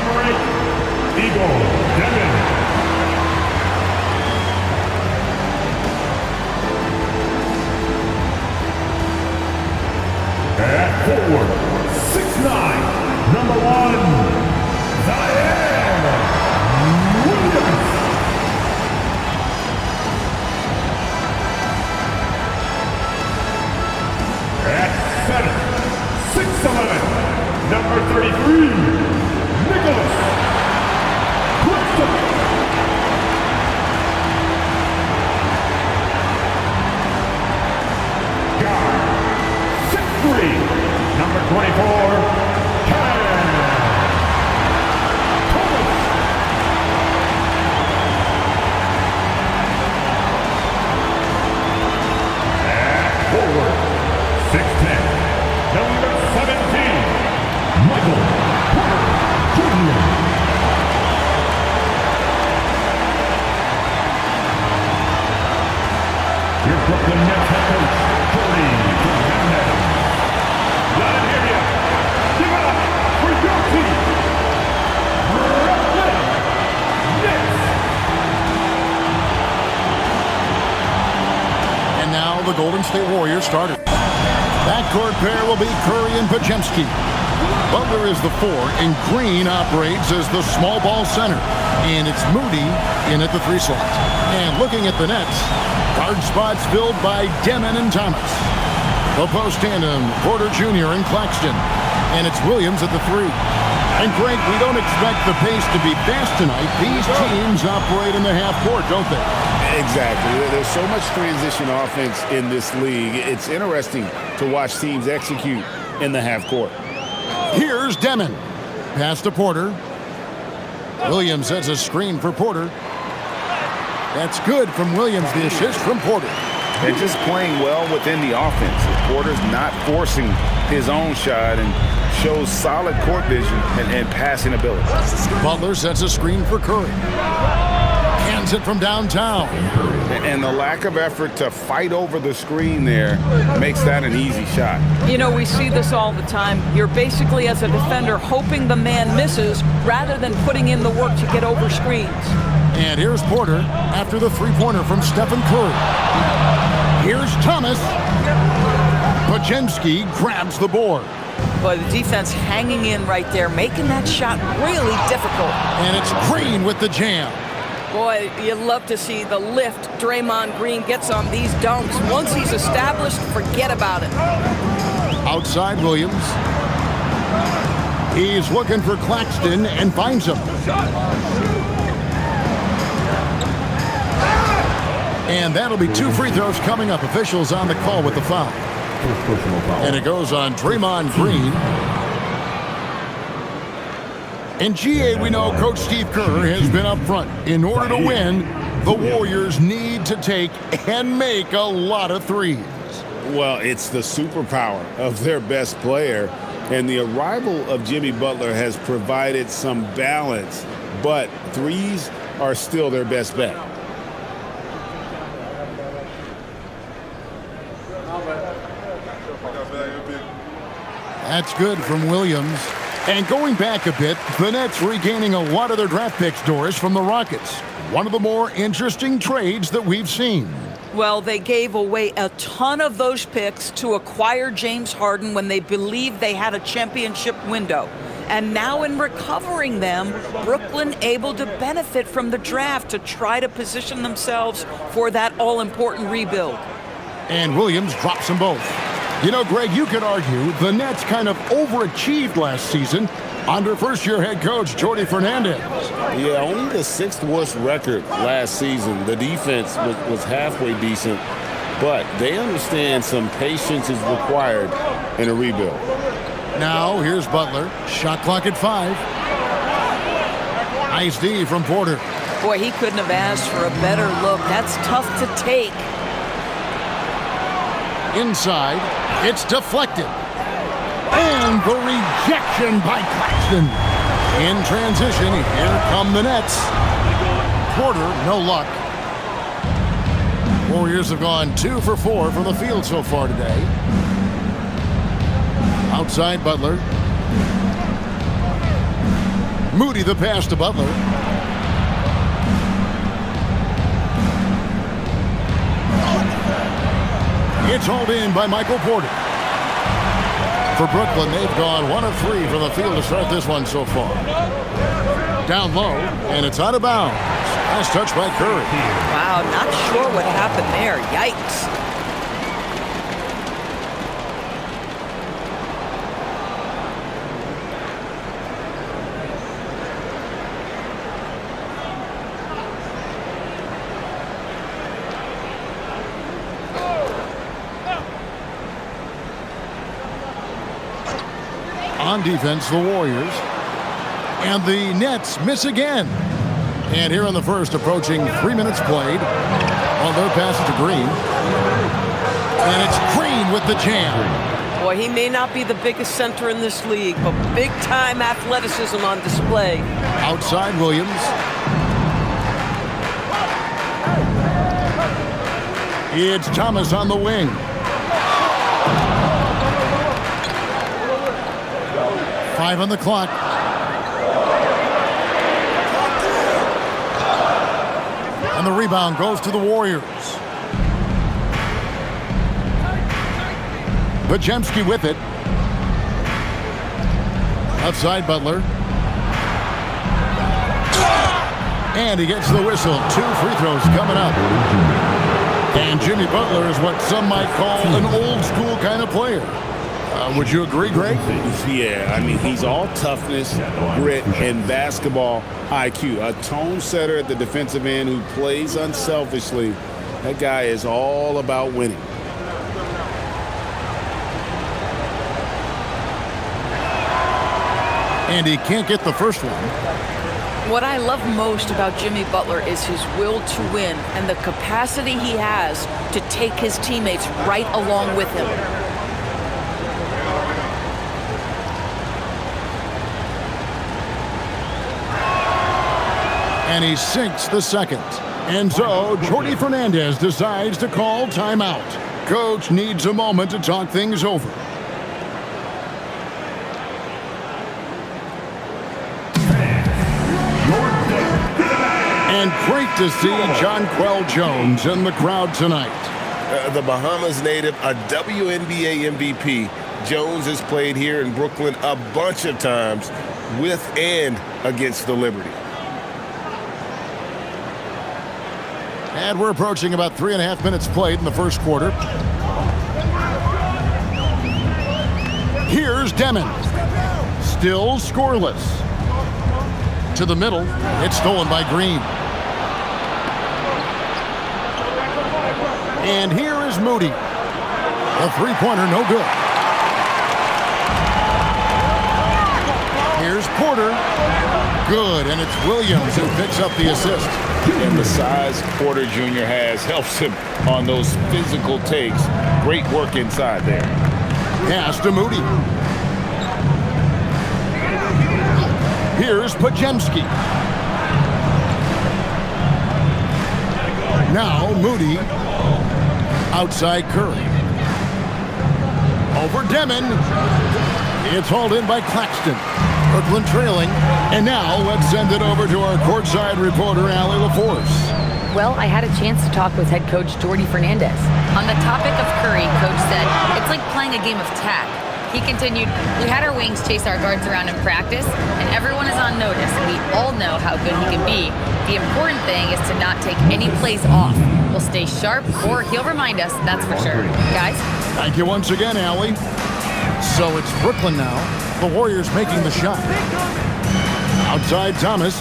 Number 8, Eagle Devin. At forward, 6'9", number 1, Zion Williams. At center, 6'11", number 33, Nicholas Claxton. Number 24, Katangos. At forward, 6'10", number 17, Michael Porter Jr. Your Brooklyn Nets head coach, Jordy Fernandez. Let it hear you. Give it up for your team, Brooklyn Nets. And now the Golden State Warriors starter. Backcourt pair will be Curry and Podziemski. Butler is the 4, and Green operates as the small ball center. And it's Moody in at the 3 slot. And looking at the Nets, guard spots filled by Demon and Thomas. The post tandem, Porter Jr. and Claxton. And it's Williams at the 3. And Greg, we don't expect the pace to be fast tonight. These teams operate in the half court, don't they? Exactly. There's so much transition offense in this league. It's interesting to watch teams execute in the half court. Here's Demon. Pass to Porter. Williams sets a screen for Porter. That's good from Williams. The assist from Porter. And just playing well within the offense. Porter's not forcing his own shot and shows solid court vision and passing ability. Butler sets a screen for Curry. Hands it from downtown. And the lack of effort to fight over the screen there makes that an easy shot. You know, we see this all the time. You're basically, as a defender, hoping the man misses rather than putting in the work to get over screens. And here's Porter after the three-pointer from Stephen Curry. Here's Thomas. Podziemski grabs the board. But the defense hanging in right there, making that shot really difficult. And it's Green with the jam. Boy, you love to see the lift Draymond Green gets on these dunks. Once he's established, forget about it. Outside Williams. He's looking for Claxton and finds him. And that'll be 2 free throws coming up. Officials on the call with the foul. And it goes on Draymond Green. In GA, we know Coach Steve Kerr has been up front. In order to win, the Warriors need to take and make a lot of threes. Well, it's the superpower of their best player. And the arrival of Jimmy Butler has provided some balance. But threes are still their best bet. That's good from Williams. And going back a bit, the Nets regaining a lot of their draft picks, Doris, from the Rockets. One of the more interesting trades that we've seen. Well, they gave away a ton of those picks to acquire James Harden when they believed they had a championship window. And now in recovering them, Brooklyn able to benefit from the draft to try to position themselves for that all-important rebuild. And Williams drops them both. You know, Greg, you could argue the Nets kind of overachieved last season under first-year head coach Jordy Fernandez. Yeah, only the 6th worst record last season. The defense was halfway decent, but they understand some patience is required in a rebuild. Now, here's Butler. Shot clock at 5. Nice D from Porter. Boy, he couldn't have asked for a better look. That's tough to take. Inside, it's deflected. And the rejection by Claxton. In transition, here come the Nets. Porter, no luck. Warriors have gone 2 for 4 from the field so far today. Outside Butler. Moody the pass to Butler. It's hauled in by Michael Porter. For Brooklyn, they've gone 1 of 3 from the field to start this one so far. Down low, and it's out of bounds. Nice touch by Curry. Wow, not sure what happened there. Yikes. On defense, the Warriors. And the Nets miss again. And here in the first, approaching 3 minutes played. On their pass to Green. And it's Green with the jam. Boy, he may not be the biggest center in this league, but big-time athleticism on display. Outside Williams. It's Thomas on the wing. Five on the clock. And the rebound goes to the Warriors. Podziemski with it. Outside Butler. And he gets the whistle. 2 free throws coming up. And Jimmy Butler is what some might call an old school kind of player. Would you agree, Greg? Yeah, I mean, he's all toughness, grit, and basketball IQ. A tone setter at the defensive end who plays unselfishly. That guy is all about winning. And he can't get the first one. What I love most about Jimmy Butler is his will to win and the capacity he has to take his teammates right along with him. And he sinks the second. And so, Jordi Fernandez decides to call timeout. Coach needs a moment to talk things over. And great to see Jonquel Jones in the crowd tonight. The Bahamas native, a WNBA MVP. Jones has played here in Brooklyn a bunch of times with and against the Liberty. And we're approaching about 3.5 minutes played in the first quarter. Here's Demon. Still scoreless. To the middle. It's stolen by Green. And here is Moody. A three-pointer, no good. Here's Porter. Good, and it's Williams who picks up the assist. And the size Porter Jr. has helps him on those physical takes. Great work inside there. Pass to Moody. Here's Podziemski. Now Moody. Outside Curry. Over Demon. It's hauled in by Claxton. Brooklyn trailing. And now let's send it over to our courtside reporter, Allie LaForce. Well, I had a chance to talk with head coach Jordi Fernandez. On the topic of Curry, coach said, it's like playing a game of tag. He continued, we had our wings chase our guards around in practice, and everyone is on notice, and we all know how good he can be. The important thing is to not take any plays off. We'll stay sharp, or he'll remind us, that's for sure. Guys? Thank you once again, Allie. So it's Brooklyn now. The Warriors making the shot. Outside Thomas.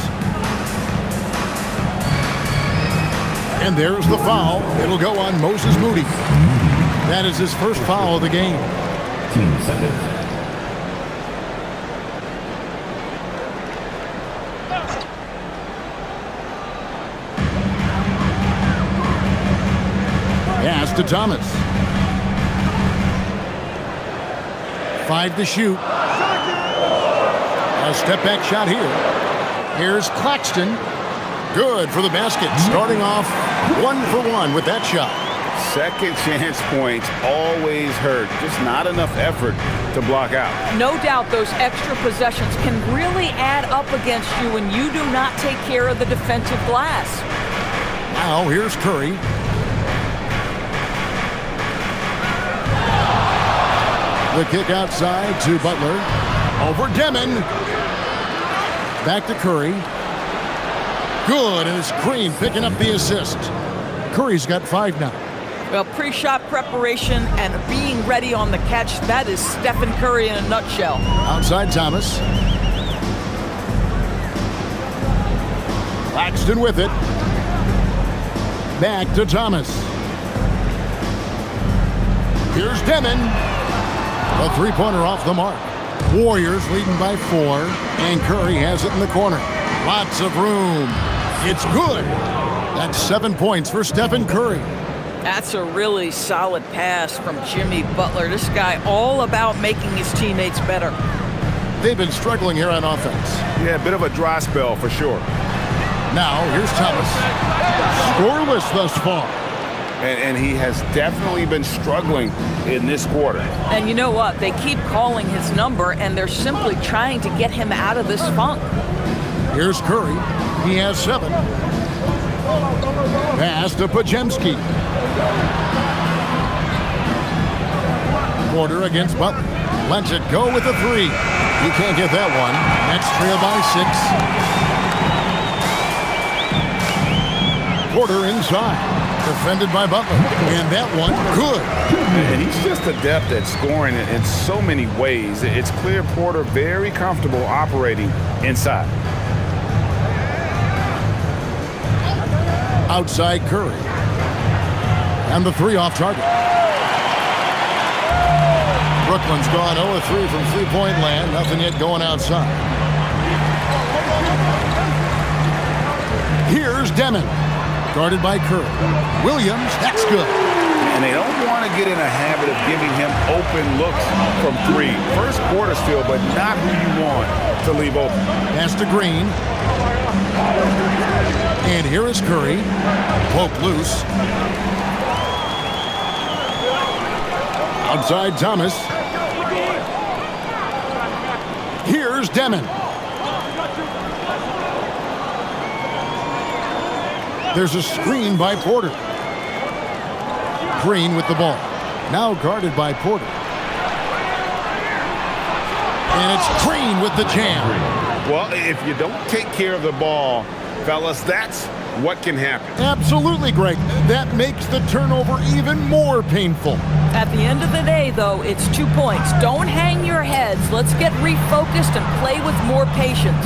And there's the foul. It'll go on Moses Moody. That is his first foul of the game. Team second. Pass to Thomas. 5 to shoot. A step back shot here. Here's Claxton. Good for the basket. Starting off 1 for 1 with that shot. second chance points always hurt. Just not enough effort to block out. No doubt those extra possessions can really add up against you when you do not take care of the defensive glass. Now here's Curry. The kick outside to Butler. Over Demon. Back to Curry. Good, and it's Green picking up the assist. Curry's got 5 now. Well, pre-shot preparation and being ready on the catch, that is Stephen Curry in a nutshell. Outside Thomas. Claxton with it. Back to Thomas. Here's Demon. A three-pointer off the mark. Warriors leading by 4, and Curry has it in the corner. Lots of room. It's good. That's 7 points for Stephen Curry. That's a really solid pass from Jimmy Butler. This guy all about making his teammates better. They've been struggling here on offense. Yeah, a bit of a dry spell for sure. Now, here's Thomas. Scoreless thus far. And he has definitely been struggling in this quarter. And you know what? They keep calling his number, and they're simply trying to get him out of this funk. Here's Curry. He has 7. Pass to Podziemski. Porter against Butler. Lets it go with a 3. He can't get that one. Next trail by 6. Porter inside. Defended by Butler. And that one, good. And he's just adept at scoring in so many ways. It's clear Porter very comfortable operating inside. Outside Curry. And the 3 off target. Brooklyn's gone 0-3 from three-point land. Nothing yet going outside. Here's Demon. Guarded by Curry. Williams, that's good. And they don't want to get in a habit of giving him open looks from 3. First quarter still, but not who you want to leave open. Pass to Green. And here is Curry. Poke loose. Outside Thomas. Here's Demon. There's a screen by Porter. Green with the ball. Now guarded by Porter. And it's Green with the jam. Well, if you don't take care of the ball, fellas, that's what can happen. Absolutely, Greg. That makes the turnover even more painful. At the end of the day, though, it's 2 points. Don't hang your heads. Let's get refocused and play with more patience.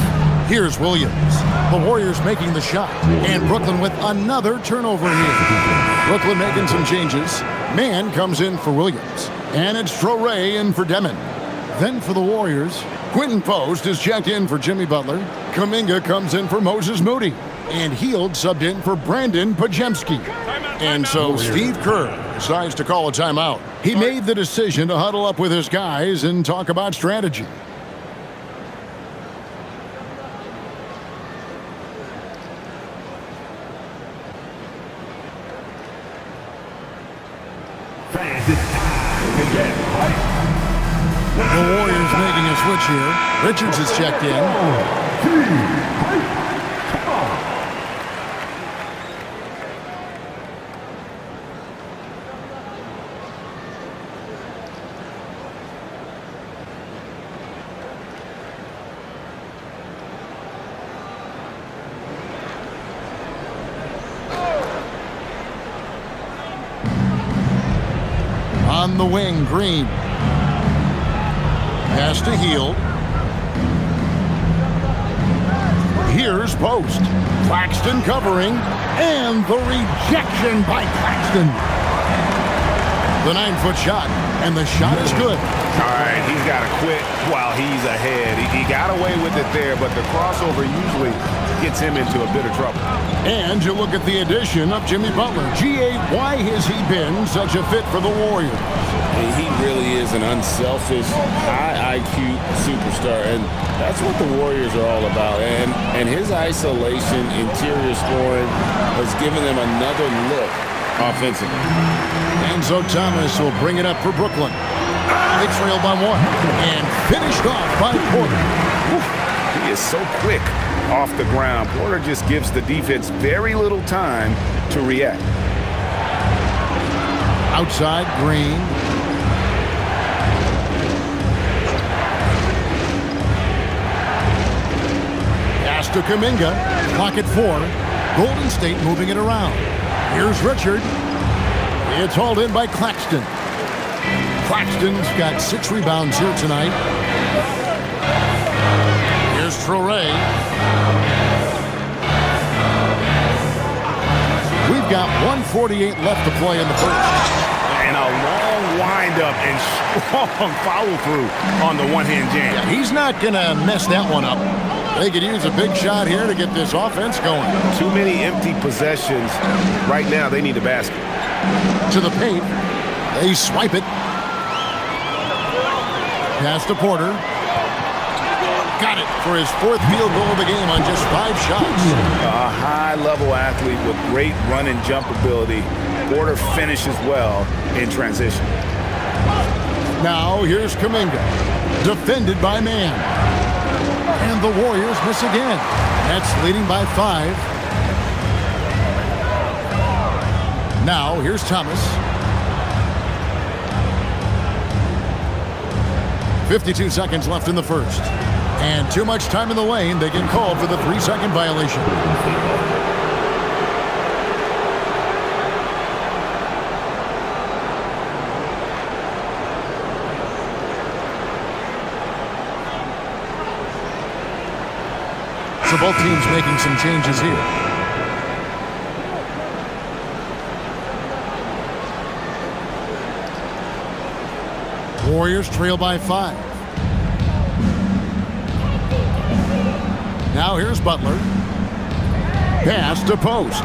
Here's Williams. The Warriors making the shot. And Brooklyn with another turnover here. Brooklyn making some changes. Man comes in for Williams. And it's Traoré in for Demon. Then for the Warriors, Quentin Post is checked in for Jimmy Butler. Kuminga comes in for Moses Moody. And Hield subbed in for Brandon Podziemski. And so Steve Kerr decides to call a timeout. He made the decision to huddle up with his guys and talk about strategy. The Warriors making a switch here. Richards is checked in. On the wing, Green. Pass to Hield. Here's Post. Claxton covering. And the rejection by Claxton. The 9-foot shot. And the shot is good. All right, he's got to quit while he's ahead. He got away with it there, but the crossover usually gets him into a bit of trouble. And you look at the addition of Jimmy Butler. G.A., why has he been such a fit for the Warriors? He really is an unselfish, high IQ superstar, and that's what the Warriors are all about. And his isolation, interior scoring has given them another look offensively. Enzo Thomas will bring it up for Brooklyn. They trail by 1 and finished off by Porter. He is so quick off the ground. Porter just gives the defense very little time to react. Outside, Green. Pass to Kuminga. Clock at 4. Golden State moving it around. Here's Richard. It's hauled in by Claxton. Claxton's got 6 rebounds here tonight. Here's Traoré. We've got 1:48 left to play in the first. And a long windup and strong follow-through on the one-hand jam. Yeah, he's not going to mess that one up. They could use a big shot here to get this offense going. Too many empty possessions. Right now, they need a basket. To the paint. They swipe it. Pass to Porter. Got it for his 4th field goal of the game on just 5 shots. A high-level athlete with great run and jump ability. Porter finishes well in transition. Now here's Kuminga. Defended by Man. And the Warriors miss again. That's leading by 5. Now here's Thomas. 52 seconds left in the first. And too much time in the lane. They get called for the 3-second violation. So both teams making some changes here. Warriors trail by 5. Now here's Butler. Pass to Post.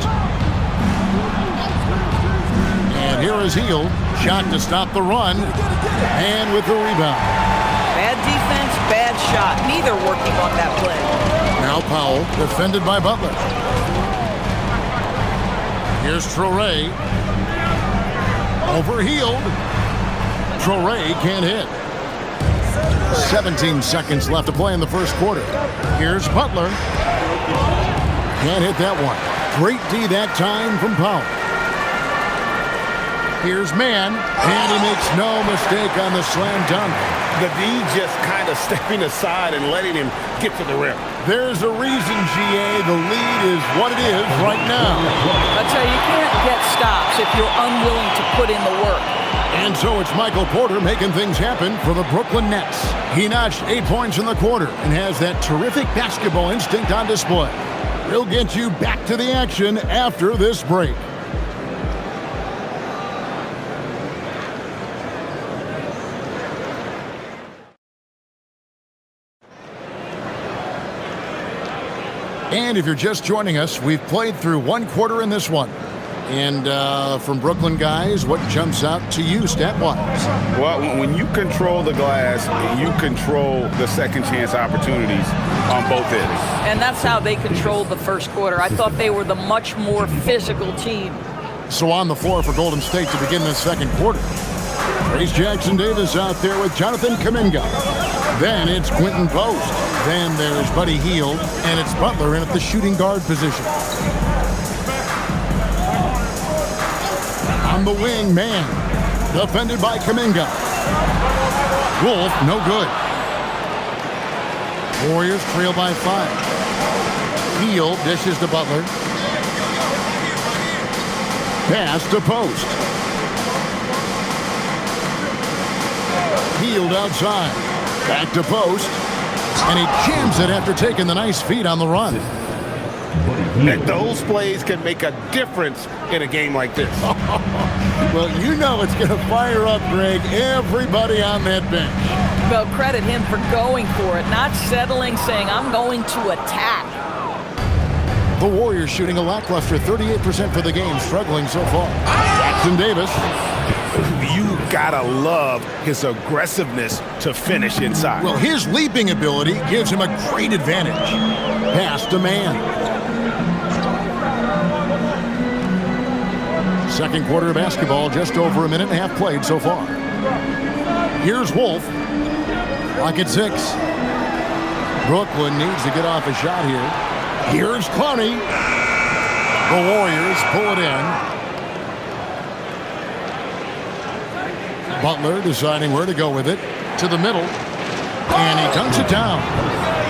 And here is Hield. Shot to stop the run. And with the rebound. Bad defense, bad shot. Neither working on that play. Now Powell, defended by Butler. Here's Traoré. Over Hield. Traoré can't hit. 17 seconds left to play in the first quarter. Here's Butler. Can't hit that one. Great D that time from Powell. Here's Man, and he makes no mistake on the slam dunk. The D just kind of stepping aside and letting him get to the rim. There's a reason, GA, the lead is what it is right now. I tell you, you can't get stops if you're unwilling to put in the work. And so it's Michael Porter making things happen for the Brooklyn Nets. He notched 8 points in the quarter and has that terrific basketball instinct on display. He'll get you back to the action after this break. And if you're just joining us, we've played through 1 quarter in this one. And from Brooklyn guys, what jumps out to you stat-wise? Well, when you control the glass, you control the second chance opportunities on both ends. And that's how they controlled the first quarter. I thought they were the much more physical team. So on the floor for Golden State to begin this second quarter. Trace Jackson-Davis out there with Jonathan Kuminga. Then it's Quentin Post. Then there's Buddy Hield. And it's Butler in at the shooting guard position. On the wing, Man. Defended by Kuminga. Wolf, no good. Warriors trail by 5. Hield dishes to Butler. Pass to Post. Hield outside. Back to Post. And he jams it after taking the nice feed on the run. And those plays can make a difference in a game like this. Well, you know it's going to fire up, Greg, everybody on that bench. Well, credit him for going for it, not settling, saying, I'm going to attack. The Warriors shooting a lackluster 38% for the game, struggling so far. Jackson-Davis. You gotta love his aggressiveness to finish inside. Well, his leaping ability gives him a great advantage. Pass to Man. Second quarter of basketball, just over a minute and a half played so far. Here's Wolf. Clock at 6. Brooklyn needs to get off a shot here. Here's Clowney. The Warriors pull it in. Butler deciding where to go with it. To the middle. And he dunks it down.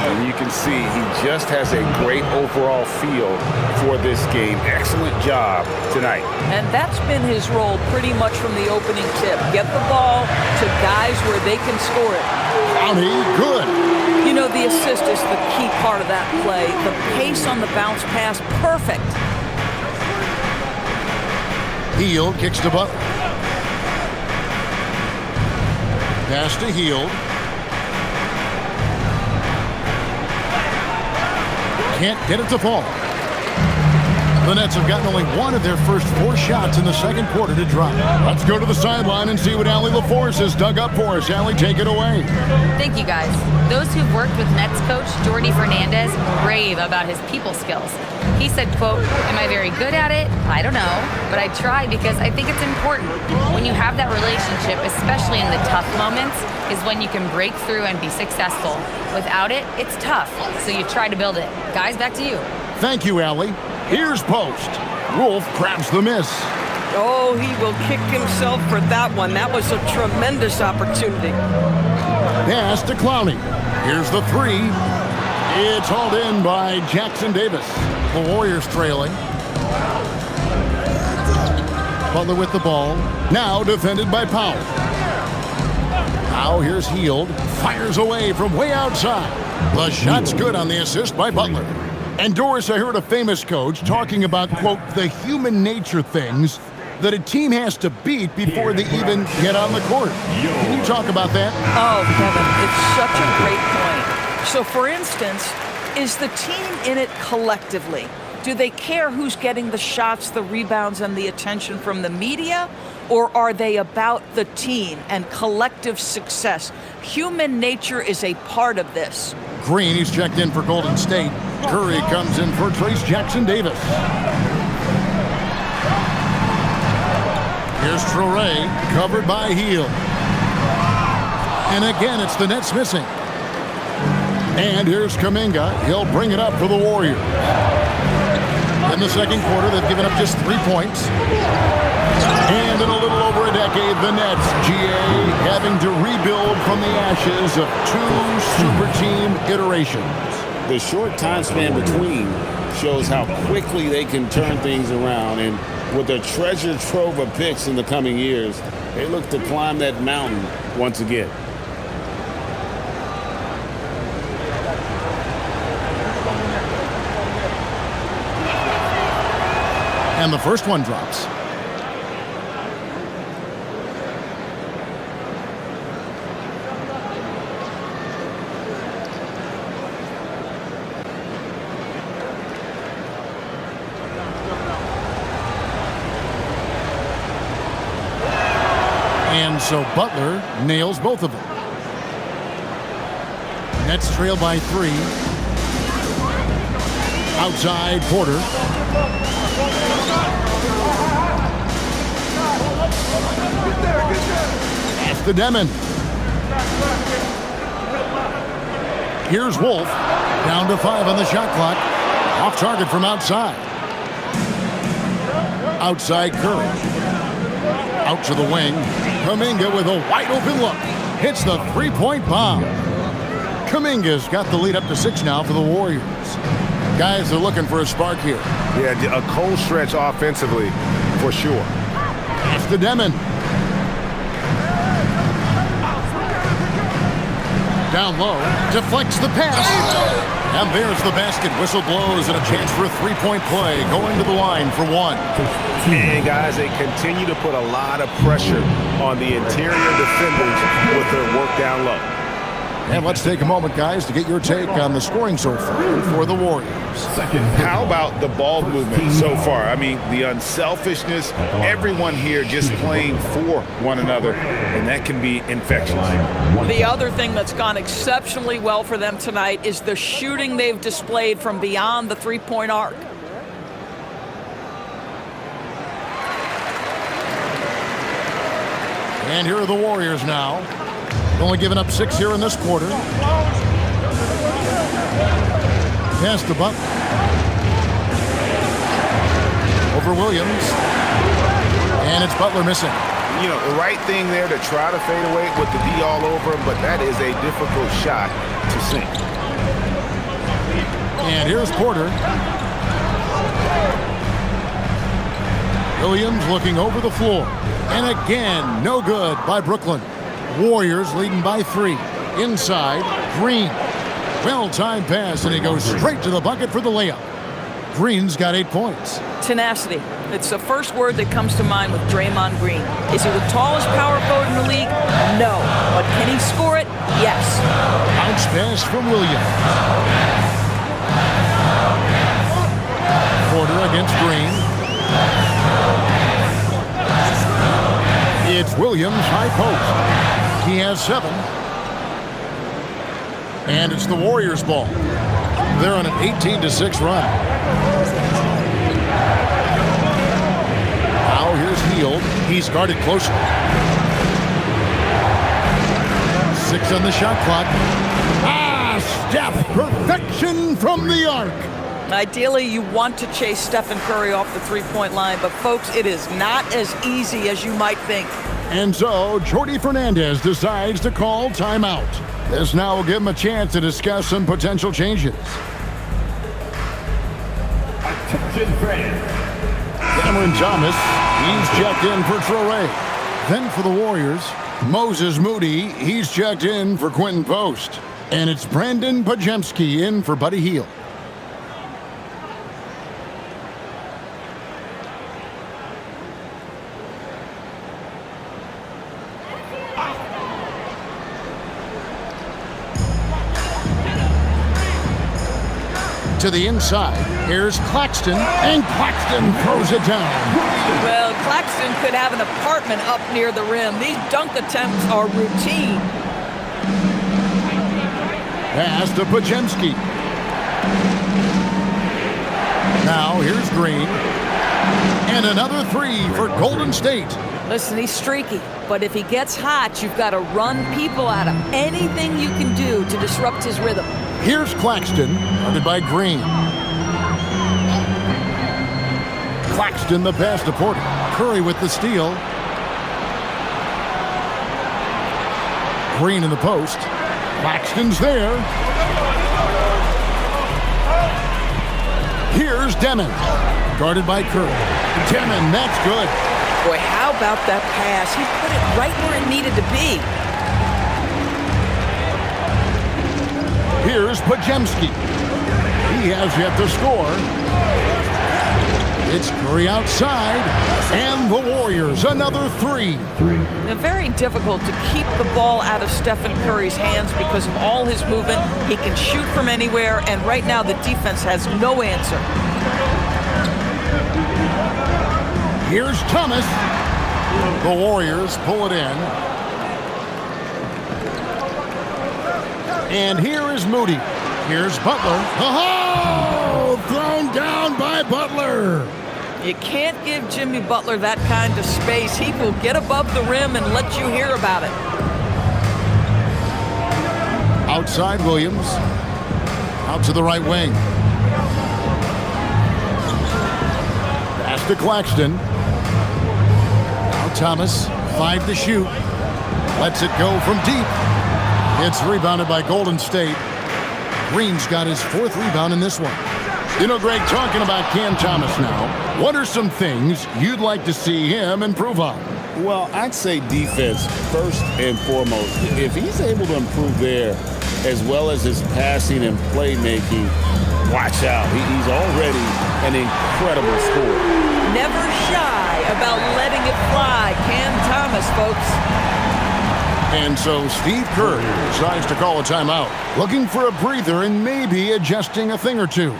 And you can see he just has a great overall feel for this game. Excellent job tonight. And that's been his role pretty much from the opening tip. Get the ball to guys where they can score it. Clowney, good. You know, the assist is the key part of that play. The pace on the bounce pass, perfect. Hield kicks to Butler. Pass to Hield. Can't get it to fall. The Nets have gotten only one of their first 4 shots in the second quarter to drop. Let's go to the sideline and see what Allie LaForce has dug up for us. Allie, take it away. Thank you, guys. Those who've worked with Nets coach Jordi Fernandez rave about his people skills. He said, quote, "Am I very good at it? I don't know, but I try because I think it's important. When you have that relationship, especially in the tough moments, is when you can break through and be successful. Without it, it's tough, so you try to build it." Guys, back to you. Thank you, Allie. Here's Post. Wolf grabs the miss. Oh, he will kick himself for that one. That was a tremendous opportunity. Pass to Clowney. Here's the 3. It's hauled in by Jackson Davis. The Warriors trailing. Butler with the ball. Now defended by Powell. Now here's Hield. Fires away from way outside. The shot's good on the assist by Butler. And Doris, I heard a famous coach talking about, quote, the human nature things that a team has to beat before they even get on the court. Can you talk about that? Oh, Kevin, it's such a great point. So, for instance, is the team in it collectively? Do they care who's getting the shots, the rebounds, and the attention from the media? Or are they about the team and collective success? Human nature is a part of this. Green, he's checked in for Golden State. Curry comes in for Trace Jackson Davis. Here's Traore, covered by Hield. And again, it's the Nets missing. And here's Kuminga. He'll bring it up for the Warriors. In the second quarter, they've given up just 3 points. And in a little over a decade, the Nets, GA, having to rebuild from the ashes of 2 super team iterations. The short time span between shows how quickly they can turn things around. And with a treasure trove of picks in the coming years, they look to climb that mountain once again. And the first one drops. And so Butler nails both of them. Nets trail by 3. Outside Porter. Pass to Demon. Here's Wolf. Down to 5 on the shot clock. Off target from outside. Outside Curry. Out to the wing. Kuminga with a wide open look. Hits the 3-point bomb. Kuminga's got the lead up to 6 now for the Warriors. Guys are looking for a spark here. Yeah, a cold stretch offensively for sure. Pass to Demon. Down low. Deflects the pass. And there's the basket. Whistle blows and a chance for a 3-point play. Going to the line for 1. And guys, they continue to put a lot of pressure on the interior defenders with their work down low. And let's take a moment, guys, to get your take on the scoring so far for the Warriors. How about the ball movement so far? I mean, the unselfishness, everyone here just playing for one another, and that can be infectious. The other thing that's gone exceptionally well for them tonight is the shooting they've displayed from beyond the 3-point arc. And here are the Warriors now. Only giving up 6 here in this quarter. Pass to Butler. Over Williams. And it's Butler missing. You know, the right thing there to try to fade away with the D all over him, but that is a difficult shot to sink. And here's Porter. Williams looking over the floor. And again, no good by Brooklyn. Warriors leading by 3. Inside, Green. Well-timed pass, and he goes straight to the bucket for the layup. Green's got 8 points. Tenacity. It's the first word that comes to mind with Draymond Green. Is he the tallest power forward in the league? No. But can he score it? Yes. Bounce pass from Williams. Porter against Green. It's Williams, high post. He has 7. And it's the Warriors' ball. They're on an 18-6 run. Now here's Hield. He's guarded closely. 6 on the shot clock. Steph, perfection from the arc. Ideally, you want to chase Stephen Curry off the three-point line, but folks, it is not as easy as you might think. And so, Jordi Fernandez decides to call timeout. This now will give him a chance to discuss some potential changes. Attention fans. Cameron Thomas, he's checked in for Traore. Then for the Warriors, Moses Moody, he's checked in for Quentin Post. And it's Brandon Pajemski in for Buddy Hield. To the inside, here's Claxton, and Claxton throws it down. Well, Claxton could have an apartment up near the rim. These dunk attempts are routine. Pass to Pajemski. Now here's Green. And another 3 for Golden State. Listen, he's streaky, but if he gets hot, you've got to run people at him. Anything you can do to disrupt his rhythm. Here's Claxton, guarded by Green. Claxton the pass to Porter. Curry with the steal. Green in the post. Claxton's there. Here's Demon, guarded by Curry. Demon, that's good. Boy, how about that pass? He put it right where it needed to be. Here's Pajemski. He has yet to score. It's Curry outside, and the Warriors another 3. Very difficult to keep the ball out of Stephen Curry's hands because of all his movement. He can shoot from anywhere, and right now the defense has no answer. Here's Thomas. The Warriors pull it in. And here is Moody. Here's Butler. Oh, thrown down by Butler. You can't give Jimmy Butler that kind of space. He will get above the rim and let you hear about it. Outside Williams. Out to the right wing. Pass to Claxton. Now Thomas, 5 to shoot. Lets it go from deep. It's rebounded by Golden State. Green's got his 4th rebound in this one. You know, Greg, talking about Cam Thomas now, what are some things you'd like to see him improve on? Well, I'd say defense first and foremost. If he's able to improve there, as well as his passing and playmaking, watch out. He's already an incredible scorer. Never shy about letting it fly. Cam Thomas, folks. And so Steve Kerr decides to call a timeout, looking for a breather and maybe adjusting a thing or two.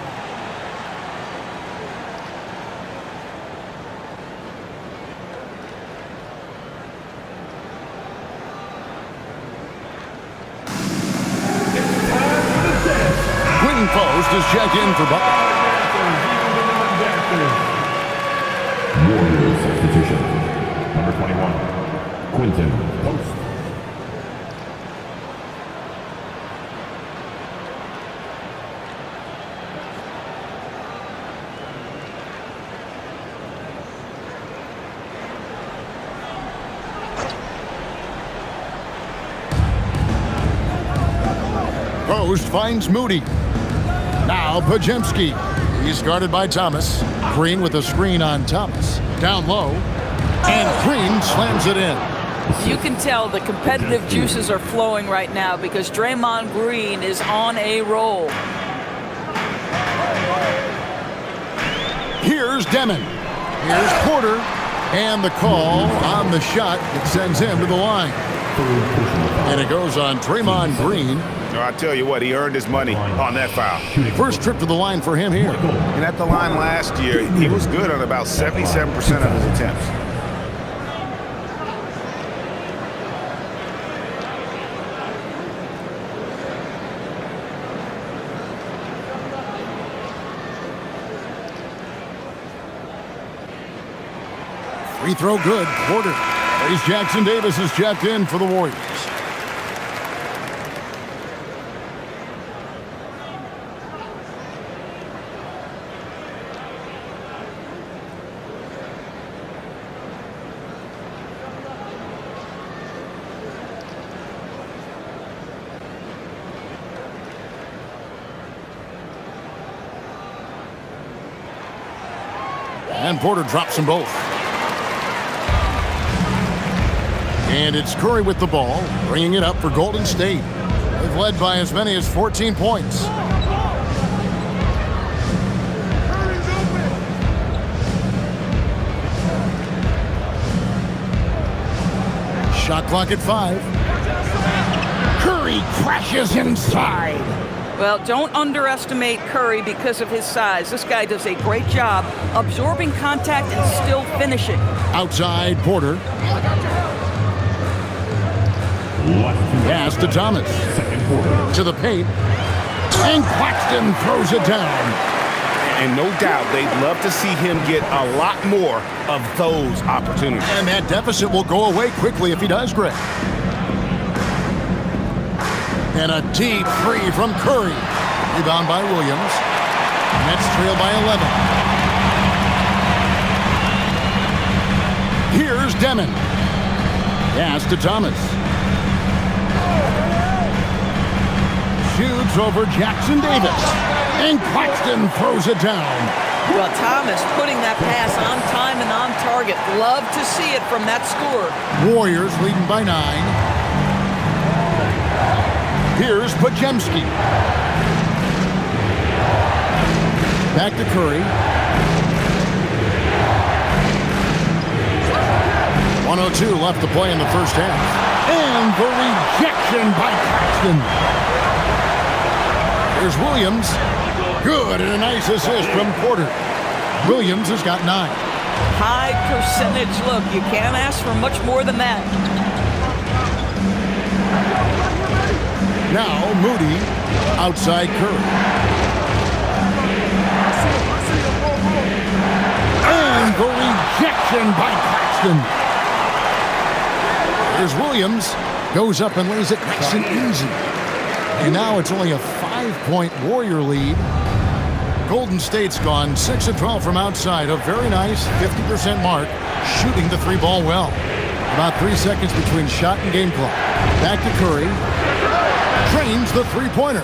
Quentin Post is checked in for Butler. Warriors substitution. Number 21, Quentin Clinton, post. Post finds Moody. Now Pajemski. He's guarded by Thomas. Green with a screen on Thomas. Down low. And Green slams it in. You can tell the competitive juices are flowing right now because Draymond Green is on a roll. Here's Demon. Here's Porter. And the call on the shot that sends him to the line. And it goes on Draymond Green. I tell you what, he earned his money on that foul. First trip to the line for him here. And at the line last year, he was good on about 77% of his attempts. Free throw good. Porter. Ace Jackson Davis is checked in for the Warriors. And Porter drops them both. And it's Curry with the ball, bringing it up for Golden State. They've led by as many as 14 points. Shot clock at 5. Curry crashes inside. Well, don't underestimate Curry because of his size. This guy does a great job absorbing contact and still finishing. Outside, Porter. Pass to Thomas. To the paint. And Claxton throws it down. And no doubt they'd love to see him get a lot more of those opportunities. And that deficit will go away quickly if he does, Greg. And a deep three from Curry. Rebound by Williams. Nets trail by 11. Here's Demon. Pass to Thomas. Shoots over Jackson Davis. And Claxton throws it down. Well, Thomas putting that pass on time and on target. Love to see it from that score. Warriors leading by 9. Here's Pajemski. Back to Curry. 1:02 left to play in the first half. And the rejection by Claxton. Here's Williams. Good, and a nice assist from Porter. Williams has got 9. High percentage look. You can't ask for much more than that. Now Moody outside Curry. And the rejection by Claxton. Here's Williams. Goes up and lays it nice and easy. And now it's only a 5-point Warrior lead. Golden State's gone 6 of 12 from outside. A very nice 50% mark. Shooting the 3-ball well. About 3 seconds between shot and game clock. Back to Curry. Trains the three-pointer.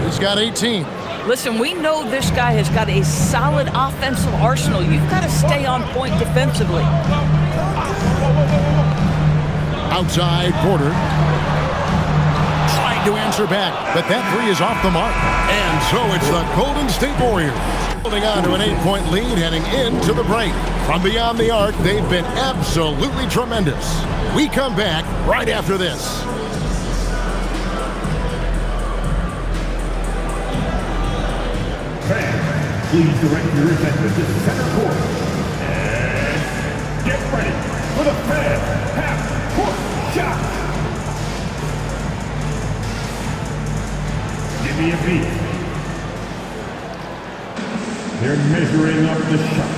He's got 18. Listen, we know this guy has got a solid offensive arsenal. You've got to stay on point defensively. Outside, Porter. Trying to answer back, but that three is off the mark. And so it's the Golden State Warriors holding on to an 8-point lead heading into the break. From beyond the arc, they've been absolutely tremendous. We come back right after this. Fans, please direct your attention to center court. And get ready for the fan half-court shot. Give me a beat. They're measuring up the shot.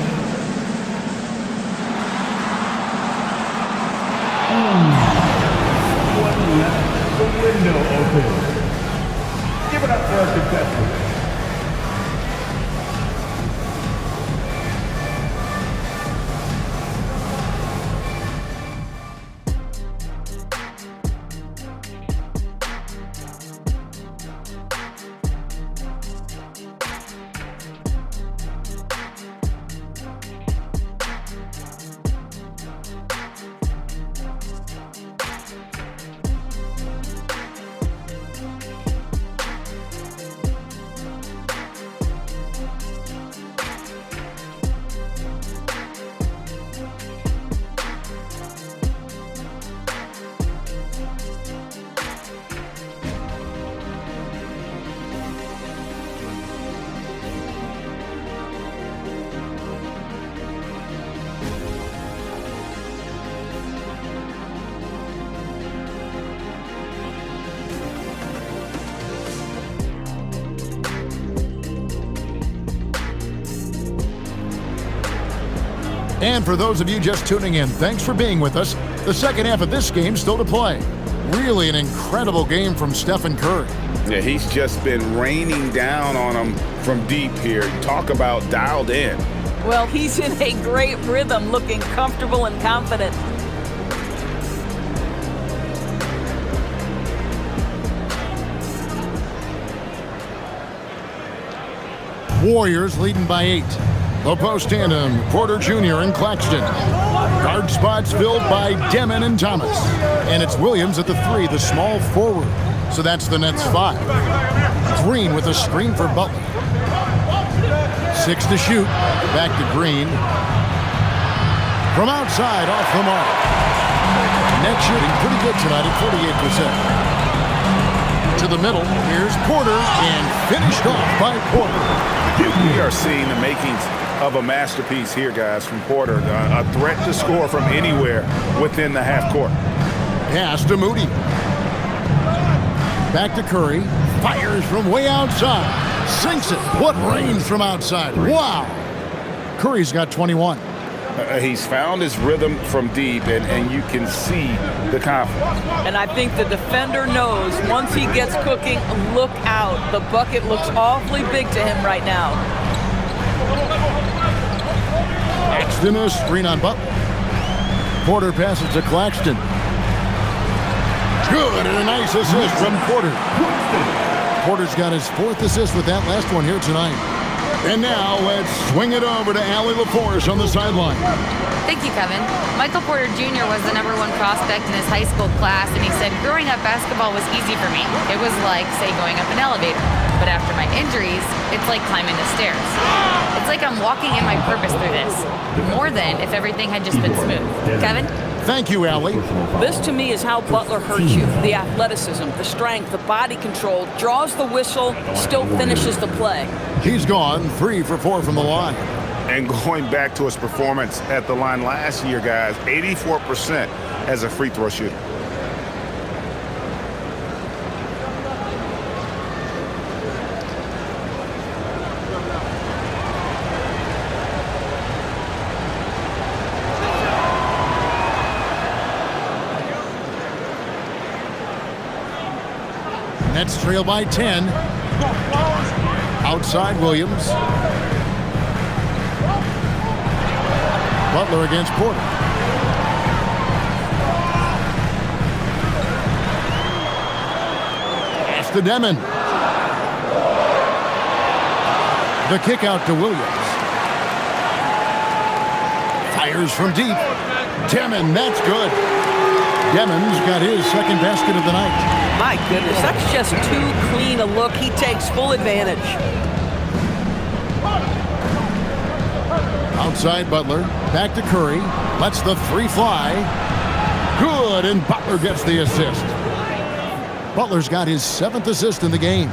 And for those of you just tuning in, thanks for being with us. The second half of this game still to play. Really an incredible game from Stephen Curry. Yeah, he's just been raining down on them from deep here. Talk about dialed in. Well, he's in a great rhythm, looking comfortable and confident. Warriors leading by 8. The post tandem, Porter Jr. and Claxton. Guard spots filled by Demon and Thomas. And it's Williams at the 3, the small forward. So that's the Nets 5. Green with a screen for Butler. 6 to shoot. Back to Green. From outside, off the mark. Net shooting pretty good tonight at 48%. To the middle, here's Porter, and finished off by Porter. We are seeing the makings of a masterpiece here, guys, from Porter. A threat to score from anywhere within the half court. Pass to Moody. Back to Curry. Fires from way outside. Sinks it. What range from outside. Wow. Curry's got 21. He's found his rhythm from deep, and you can see the confidence. And I think the defender knows once he gets cooking, look out. The bucket looks awfully big to him right now. Claxton a screen on Butler. Porter passes to Claxton. Good, and a nice assist from Porter. Porter's got his 4th assist with that last one here tonight. And now let's swing it over to Allie LaForce on the sideline. Thank you, Kevin. Michael Porter Jr. was the #1 prospect in his high school class, and he said, growing up, basketball was easy for me. It was like, say, going up an elevator. But after my injuries, it's like climbing the stairs. It's like I'm walking in my purpose through this, more than if everything had just been smooth. Kevin? Thank you, Allie. This, to me, is how Butler hurts you. The athleticism, the strength, the body control, draws the whistle, still finishes the play. He's gone 3 for 4 from the line. And going back to his performance at the line last year, guys, 84% as a free throw shooter. Nets trail by 10. Outside Williams. Butler against Porter. Pass to Demon. The kick out to Williams. Fires from deep. Demon, that's good. Demon's got his 2nd basket of the night. My goodness, that's just too clean a look. He takes full advantage. Outside Butler, back to Curry, lets the 3 fly. Good, and Butler gets the assist. Butler's got his 7th assist in the game.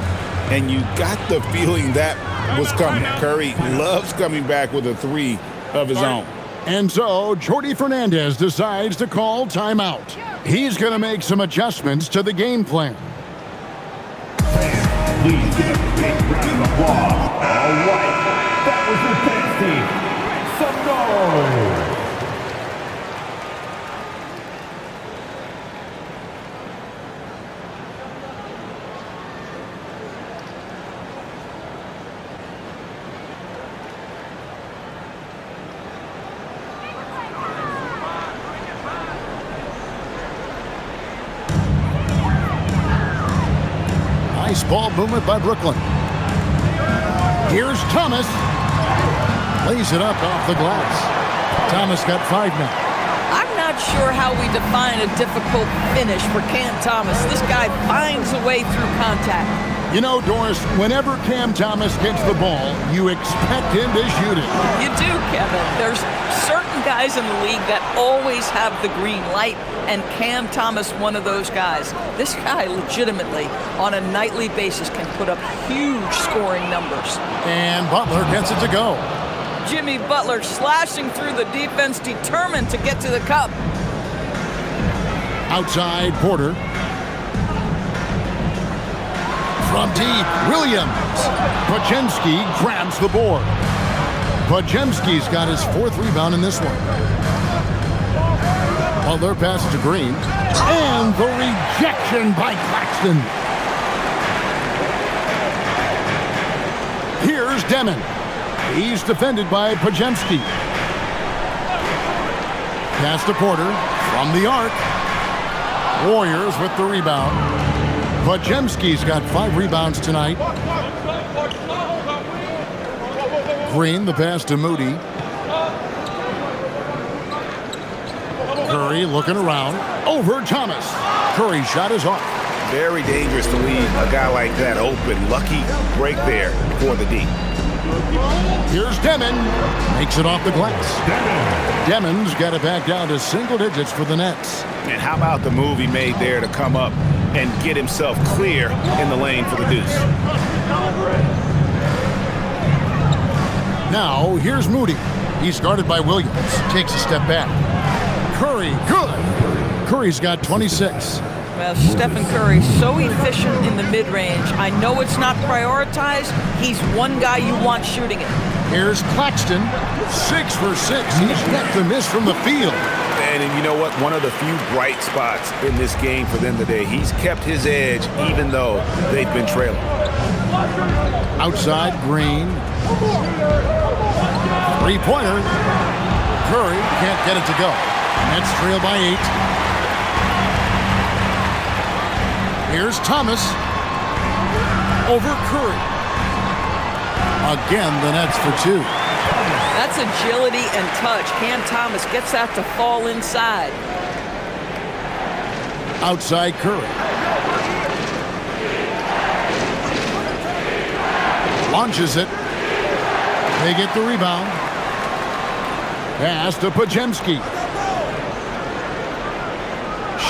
And you got the feeling that was coming. Curry loves coming back with a 3 of his own. And so, Jordi Fernandez decides to call timeout. He's going to make some adjustments to the game plan. Please give a big round of applause. All right, that was your Pens team. Make some noise. Nice ball movement by Brooklyn. Here's Thomas. Lays it up off the glass. Thomas got 5 now. I'm not sure how we define a difficult finish for Cam Thomas. This guy finds a way through contact. You know, Doris, whenever Cam Thomas gets the ball, you expect him to shoot it. You do, Kevin. There's certain guys in the league that always have the green light, and Cam Thomas, one of those guys. This guy legitimately, on a nightly basis, can put up huge scoring numbers. And Butler gets it to go. Jimmy Butler slashing through the defense, determined to get to the cup. Outside Porter. From deep, Williams. Pachinski grabs the board. Podziemski's got his 4th rebound in this one. Butler passes to Green. And the rejection by Claxton. Here's Demon. He's defended by Podziemski. Pass to Porter from the arc. Warriors with the rebound. Podziemski's got 5 rebounds tonight. Green, the pass to Moody. Curry looking around. Over Thomas. Curry's shot is off. Very dangerous to leave a guy like that open. Lucky break there for the D. Here's Demon. Makes it off the glass. Demon's got it back down to single digits for the Nets. And how about the move he made there to come up and get himself clear in the lane for the deuce? Now, here's Moody. He's guarded by Williams. Takes a step back. Curry, good. Curry's got 26. Well, Stephen Curry, so efficient in the mid-range. I know it's not prioritized. He's one guy you want shooting it. Here's Claxton, 6 for 6. He's got the miss from the field. And you know what? One of the few bright spots in this game for them today. He's kept his edge even though they've been trailing. Outside, Green. 3-pointer. Curry can't get it to go. Nets trail by 8. Here's Thomas. Over Curry. Again, the Nets for 2. That's agility and touch. Cam Thomas gets that to fall inside. Outside Curry. Launches it. They get the rebound. Pass to Podziemski.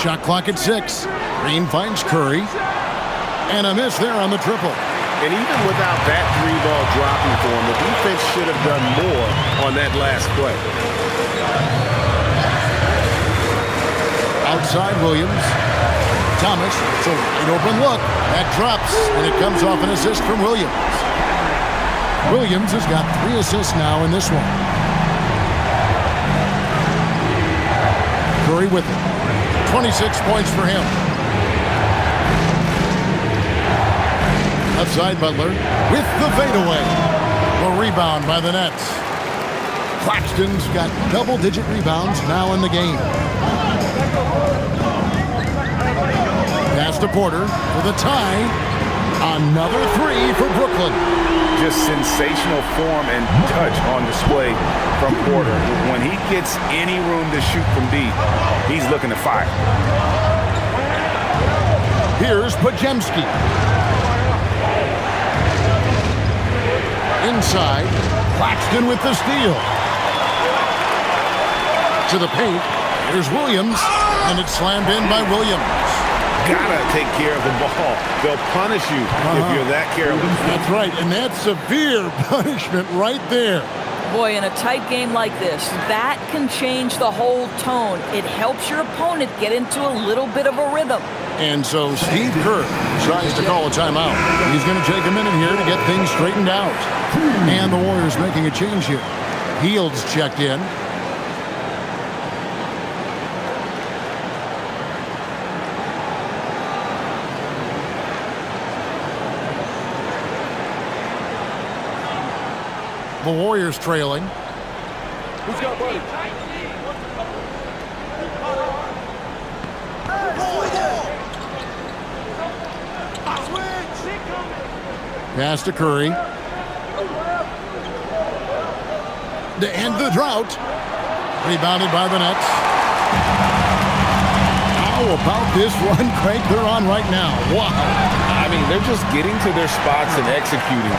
Shot clock at 6. Green finds Curry. And a miss there on the triple. And even without that 3-ball dropping for him, the defense should have done more on that last play. Outside Williams. Thomas, it's a wide open look. That drops, and it comes off an assist from Williams. Williams has got 3 assists now in this one. Curry with it. 26 points for him. Outside Butler with the fadeaway. The rebound by the Nets. Claxton's got double-digit rebounds now in the game. Pass to Porter for the tie. Another 3 for Brooklyn. Just sensational form and touch on display from Porter. When he gets any room to shoot from deep, he's looking to fire. Here's Podziemski. Inside, Claxton with the steal. To the paint, here's Williams, and it's slammed in by Williams. Gotta take care of the ball. They'll punish you if you're that careless. That's right, and that's severe punishment right there. Boy, in a tight game like this, that can change the whole tone. It helps your opponent get into a little bit of a rhythm. And so Steve Kerr tries to call a timeout. He's going to take a minute here to get things straightened out. And the Warriors making a change here. Hield's checked in. The Warriors trailing. Who's got buddy? Pass to Curry. To end the drought. Rebounded by the Nets. How about this run crank they're on right now? Wow. I mean, they're just getting to their spots and executing,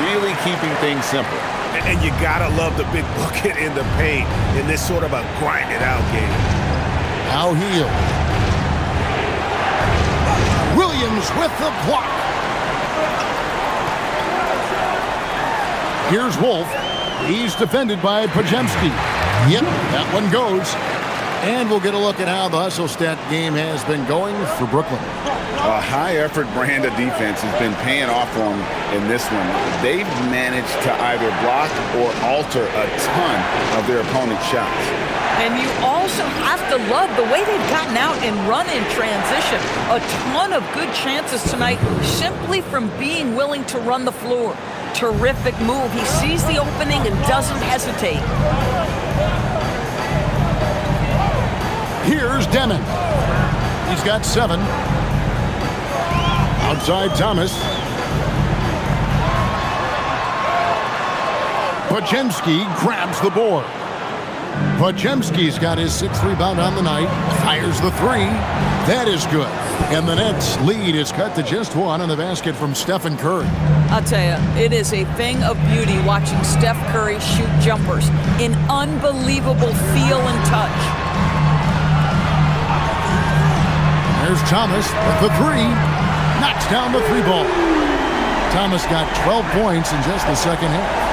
really keeping things simple. And you gotta love the big bucket in the paint in this sort of a grind-it-out game. Now Hield. Williams with the block. Here's Wolf. He's defended by Podziemski. Yep, that one goes. And we'll get a look at how the hustle stat game has been going for Brooklyn. A high-effort brand of defense has been paying off for them in this one. They've managed to either block or alter a ton of their opponent's shots. And you also have to love the way they've gotten out and run in transition. A ton of good chances tonight simply from being willing to run the floor. Terrific move. He sees the opening and doesn't hesitate. Here's Demon. He's got 7. Outside Thomas. Podziemski grabs the board. Podziemski's got his 6th rebound on the night. Fires the 3. That is good. And the Nets' lead is cut to just 1 on the basket from Stephen Curry. I'll tell you, it is a thing of beauty watching Steph Curry shoot jumpers. An unbelievable feel and touch. There's Thomas with the 3. Knocks down the 3 ball. Thomas got 12 points in just the second half.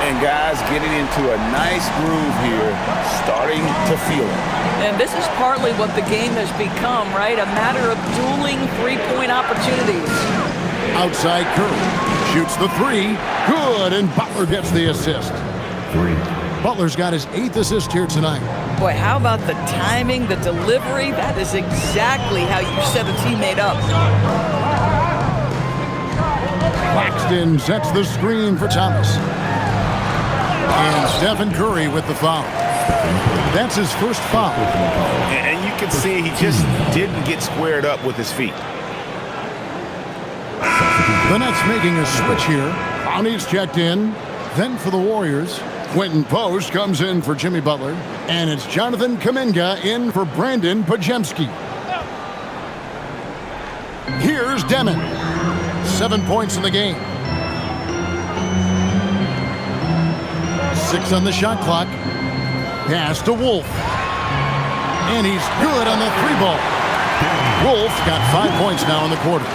And guys getting into a nice groove here, starting to feel it. And this is partly what the game has become, right? A matter of dueling 3-point opportunities. Outside Curry. Shoots the 3. Good, and Butler gets the assist. 3. Butler's got his 8th assist here tonight. Boy, how about the timing, the delivery? That is exactly how you set a teammate up. Claxton sets the screen for Thomas. And Stephen Curry with the foul. That's his first foul. And you can see he just didn't get squared up with his feet. The Nets making a switch here. Brownie's checked in. Then for the Warriors, Quentin Post comes in for Jimmy Butler. And it's Jonathan Kuminga in for Brandon Podziemski. Here's Demon. 7 points in the game. 6 on the shot clock. Pass to Wolf. And he's good on the 3 ball. Wolf got 5 points now in the quarter.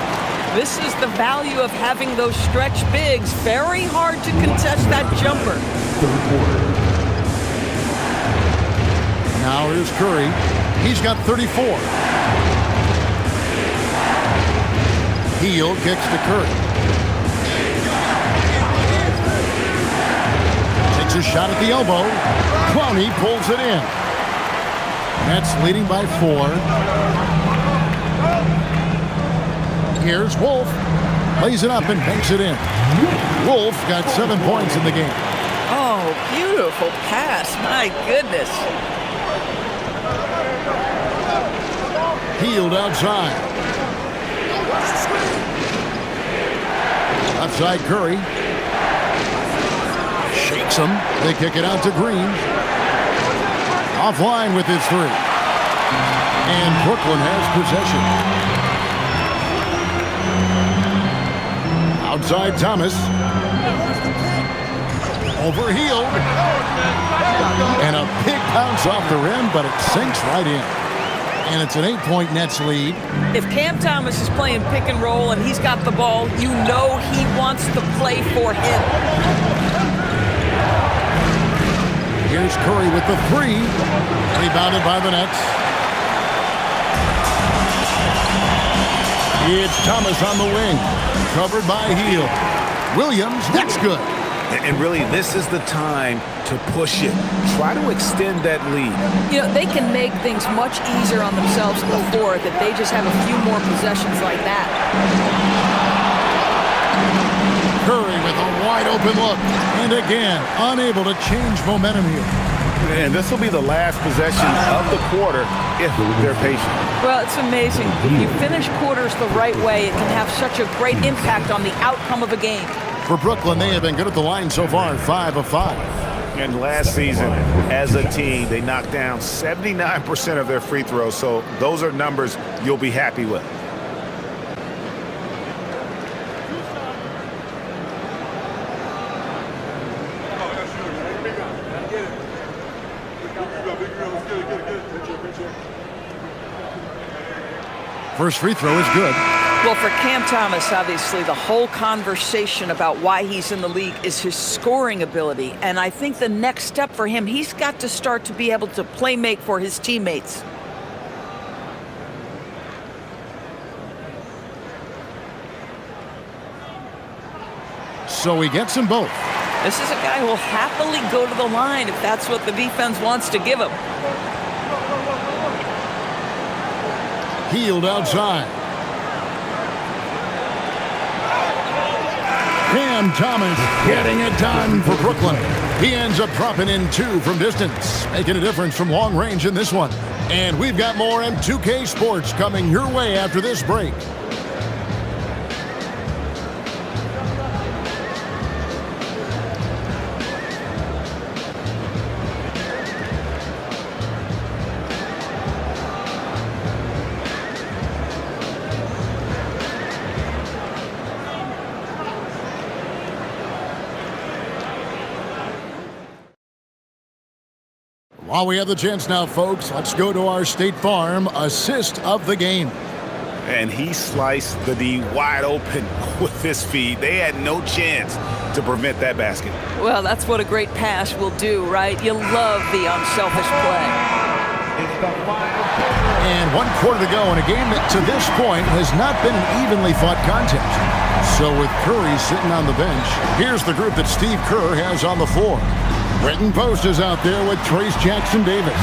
This is the value of having those stretch bigs. Very hard to contest that jumper. Now here's Curry. He's got 34. Heel kicks to Curry. Takes a shot at the elbow. Clowney pulls it in. Nets leading by 4. Here's Wolf. Lays it up and banks it in. Wolf got 7 points in the game. Oh, beautiful pass. My goodness. Healed outside. Outside Curry. Shakes him. They kick it out to Green. Offline with his 3. And Brooklyn has possession. Outside Thomas. Overhealed. And a big bounce off the rim, but it sinks right in. And it's an 8-point Nets lead. If Cam Thomas is playing pick and roll and he's got the ball, you know he wants to play for him. Here's Curry with the 3. Rebounded by the Nets. It's Thomas on the wing. Covered by Heel. Williams, that's good. And really, this is the time to push it. Try to extend that lead. You know, they can make things much easier on themselves in the fourth if they just have a few more possessions like that. Curry with a wide open look. And again, unable to change momentum here. And this will be the last possession of the quarter if they're patient. Well, it's amazing. If you finish quarters the right way, it can have such a great impact on the outcome of a game. For Brooklyn, they have been good at the line so far, 5 of 5. And last season, as a team, they knocked down 79% of their free throws. So those are numbers you'll be happy with. First free throw is good. Well, for Cam Thomas, obviously, the whole conversation about why he's in the league is his scoring ability. And I think the next step for him, he's got to start to be able to play make for his teammates. So he gets them both. This is a guy who will happily go to the line if that's what the defense wants to give him. Healed outside. Cam Thomas getting it done for Brooklyn. He ends up dropping in 2 from distance, making a difference from long range in this one. And we've got more M2K Sports coming your way after this break. While we have the chance now, folks, let's go to our State Farm assist of the game. And he sliced the D wide open with his feet. They had no chance to prevent that basket. Well, that's what a great pass will do, right? You love the unselfish play. And 1 quarter to go in a game that to this point has not been an evenly fought contest. So with Curry sitting on the bench, here's the group that Steve Kerr has on the floor. Brenton Post is out there with Trace Jackson-Davis.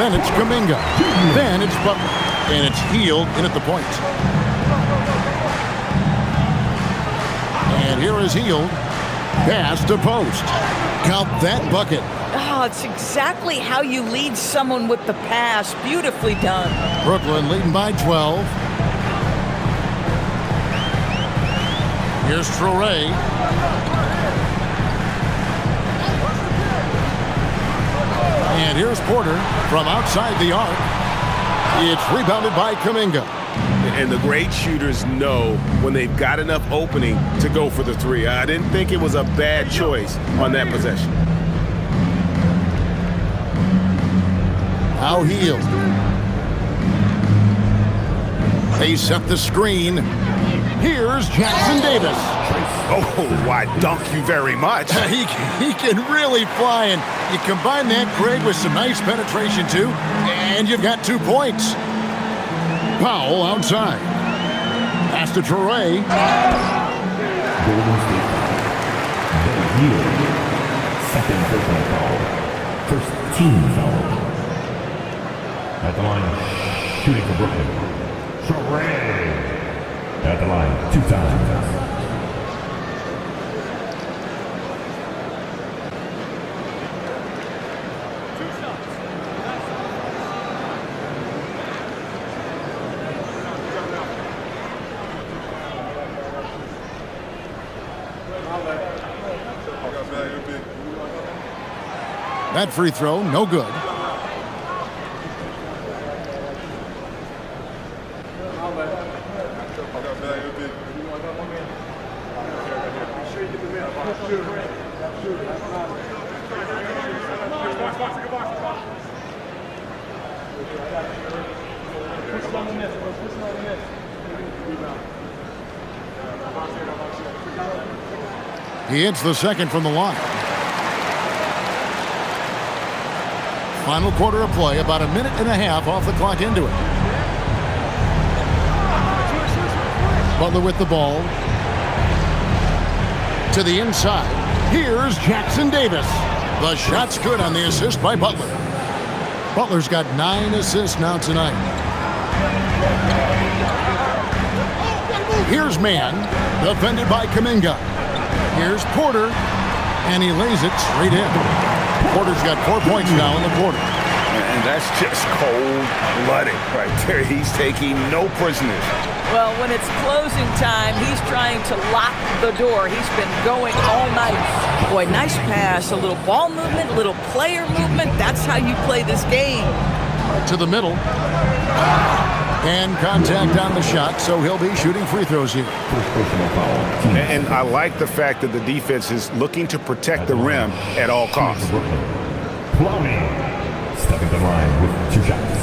Then it's Kuminga. Then it's Butler. And it's Hield in at the point. And here is Hield. Pass to Post. Count that bucket. Oh, it's exactly how you lead someone with the pass. Beautifully done. Brooklyn leading by 12. Here's Traore. And here's Porter from outside the arc. It's rebounded by Kuminga. And the great shooters know when they've got enough opening to go for the 3. I didn't think it was a bad choice on that possession. Now Hield. They set the screen. Here's Jackson-Davis. Oh, I dunk you very much. He can really fly, and you combine that, Craig, with some nice penetration, too, and you've got 2 points. Powell outside. Pass to Traore. Golden State foul. Second personal foul. First team foul. At the line, shooting for Brooklyn. Traore. At the line, 2 times. That free throw, no good. He hits the second from the line. Final quarter of play, about a minute and a half off the clock into it. Butler with the ball. To the inside. Here's Jackson-Davis. The shot's good on the assist by Butler. Butler's got 9 assists now tonight. Here's Mann, defended by Kuminga. Here's Porter, and he lays it straight in. Porter's got 4 points now in the quarter. And that's just cold-blooded right there. He's taking no prisoners. Well, when it's closing time, he's trying to lock the door. He's been going all night. Boy, nice pass, a little ball movement, a little player movement. That's how you play this game. To the middle. And contact on the shot, so he'll be shooting free throws here. And I like the fact that the defense is looking to protect the rim at all costs. Plowman stepping the line with 2 shots.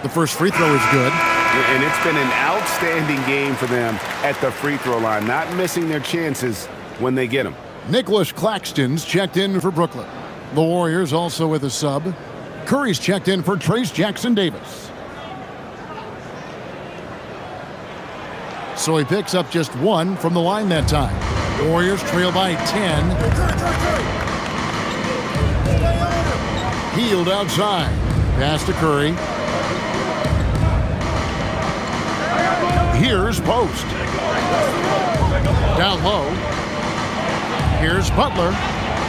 The first free throw is good. And it's been an outstanding game for them at the free throw line, not missing their chances when they get them. Nicholas Claxton's checked in for Brooklyn. The Warriors also with a sub. Curry's checked in for Trace Jackson-Davis. So he picks up just 1 from the line that time. Warriors trail by 10. Healed outside. Pass to Curry. Here's Post. Down low. Here's Butler.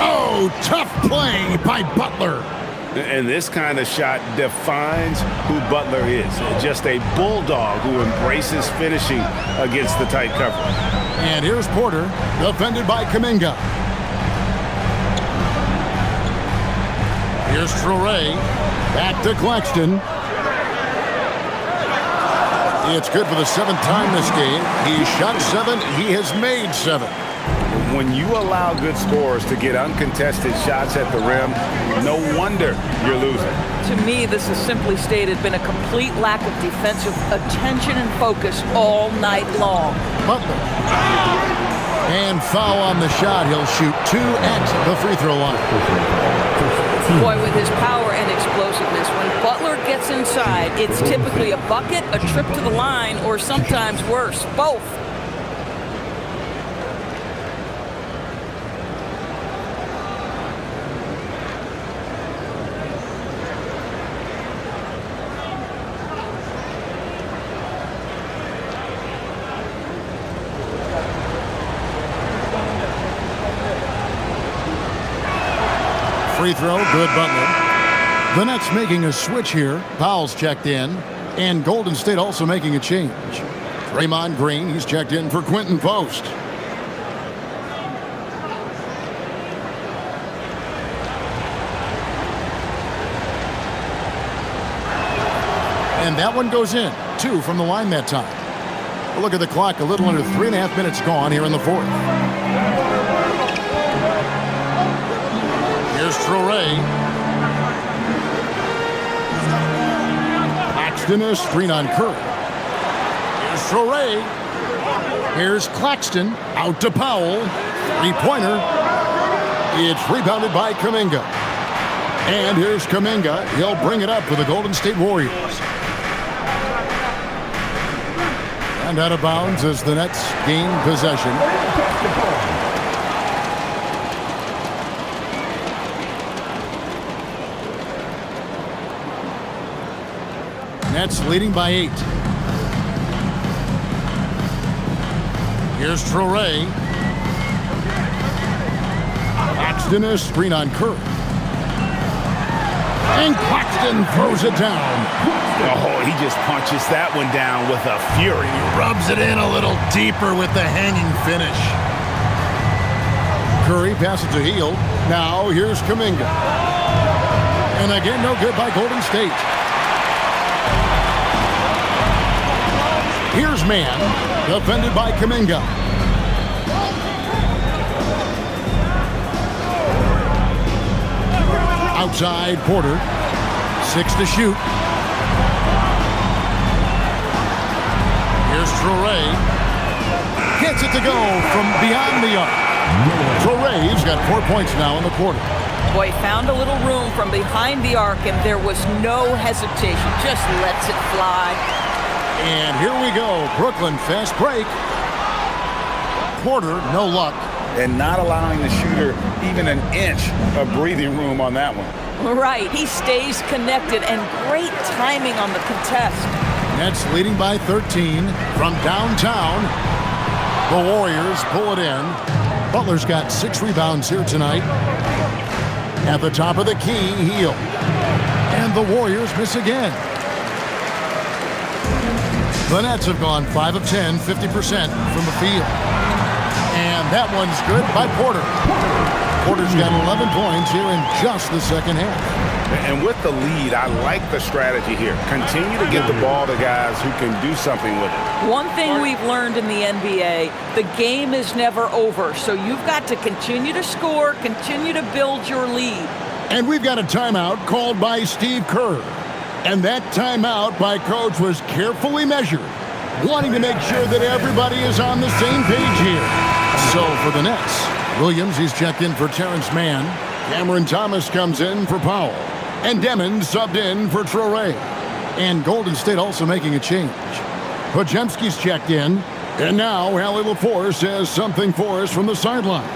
Oh, tough play by Butler. And this kind of shot defines who Butler is. Just a bulldog who embraces finishing against the tight cover. And here's Porter, defended by Kuminga. Here's Traore. Back to Claxton. It's good for the 7th time this game. He shot 7. He has made 7. When you allow good scorers to get uncontested shots at the rim, no wonder you're losing. To me, this has simply stated been a complete lack of defensive attention and focus all night long. Butler. And foul on the shot. He'll shoot 2 at the free throw line. Boy, with his power and explosiveness, when Butler gets inside, it's typically a bucket, a trip to the line, or sometimes worse, both. Free throw, good Butler. The Nets making a switch here. Powell's checked in. And Golden State also making a change. Draymond Green, he's checked in for Quentin Post. And that one goes in. 2 from the line that time. Look at the clock, a little under 3.5 minutes gone here in the 4th. Here's Traore. Claxton a screen on Curry. Here's Traore. Here's Claxton. Out to Powell. 3-pointer. It's rebounded by Kuminga. And here's Kuminga. He'll bring it up for the Golden State Warriors. And out of bounds as the Nets gain possession. Nets leading by 8. Here's Traore. Claxton a screen on Curry. And Claxton throws it down. Oh, he just punches that one down with a fury. He rubs it in a little deeper with the hanging finish. Curry passes to Hield. Now here's Kuminga. And again, no good by Golden State. Here's Mann, defended by Kuminga. Outside, Porter. 6 to shoot. Here's Traore. Gets it to go from beyond the arc. Traore's got 4 points now in the quarter. Boy, found a little room from behind the arc, and there was no hesitation. Just lets it fly. And here we go. Brooklyn, fast break. Porter, no luck. And not allowing the shooter even an inch of breathing room on that one. Right, he stays connected, and great timing on the contest. Nets leading by 13 from downtown. The Warriors pull it in. Butler's got 6 rebounds here tonight. At the top of the key, Hield. And the Warriors miss again. The Nets have gone 5 of 10, 50% from the field. And that one's good by Porter. Porter's got 11 points here in just the second half. And with the lead, I like the strategy here. Continue to get the ball to guys who can do something with it. One thing we've learned in the NBA, the game is never over. So you've got to continue to score, continue to build your lead. And we've got a timeout called by Steve Kerr. And that timeout by Coach was carefully measured, wanting to make sure that everybody is on the same page here. So for the Nets, Williams, he's checked in for Terrence Mann. Cameron Thomas comes in for Powell. And Demon subbed in for Traore. And Golden State also making a change. Podziemski's checked in. And now Allie LaForce has something for us from the sideline.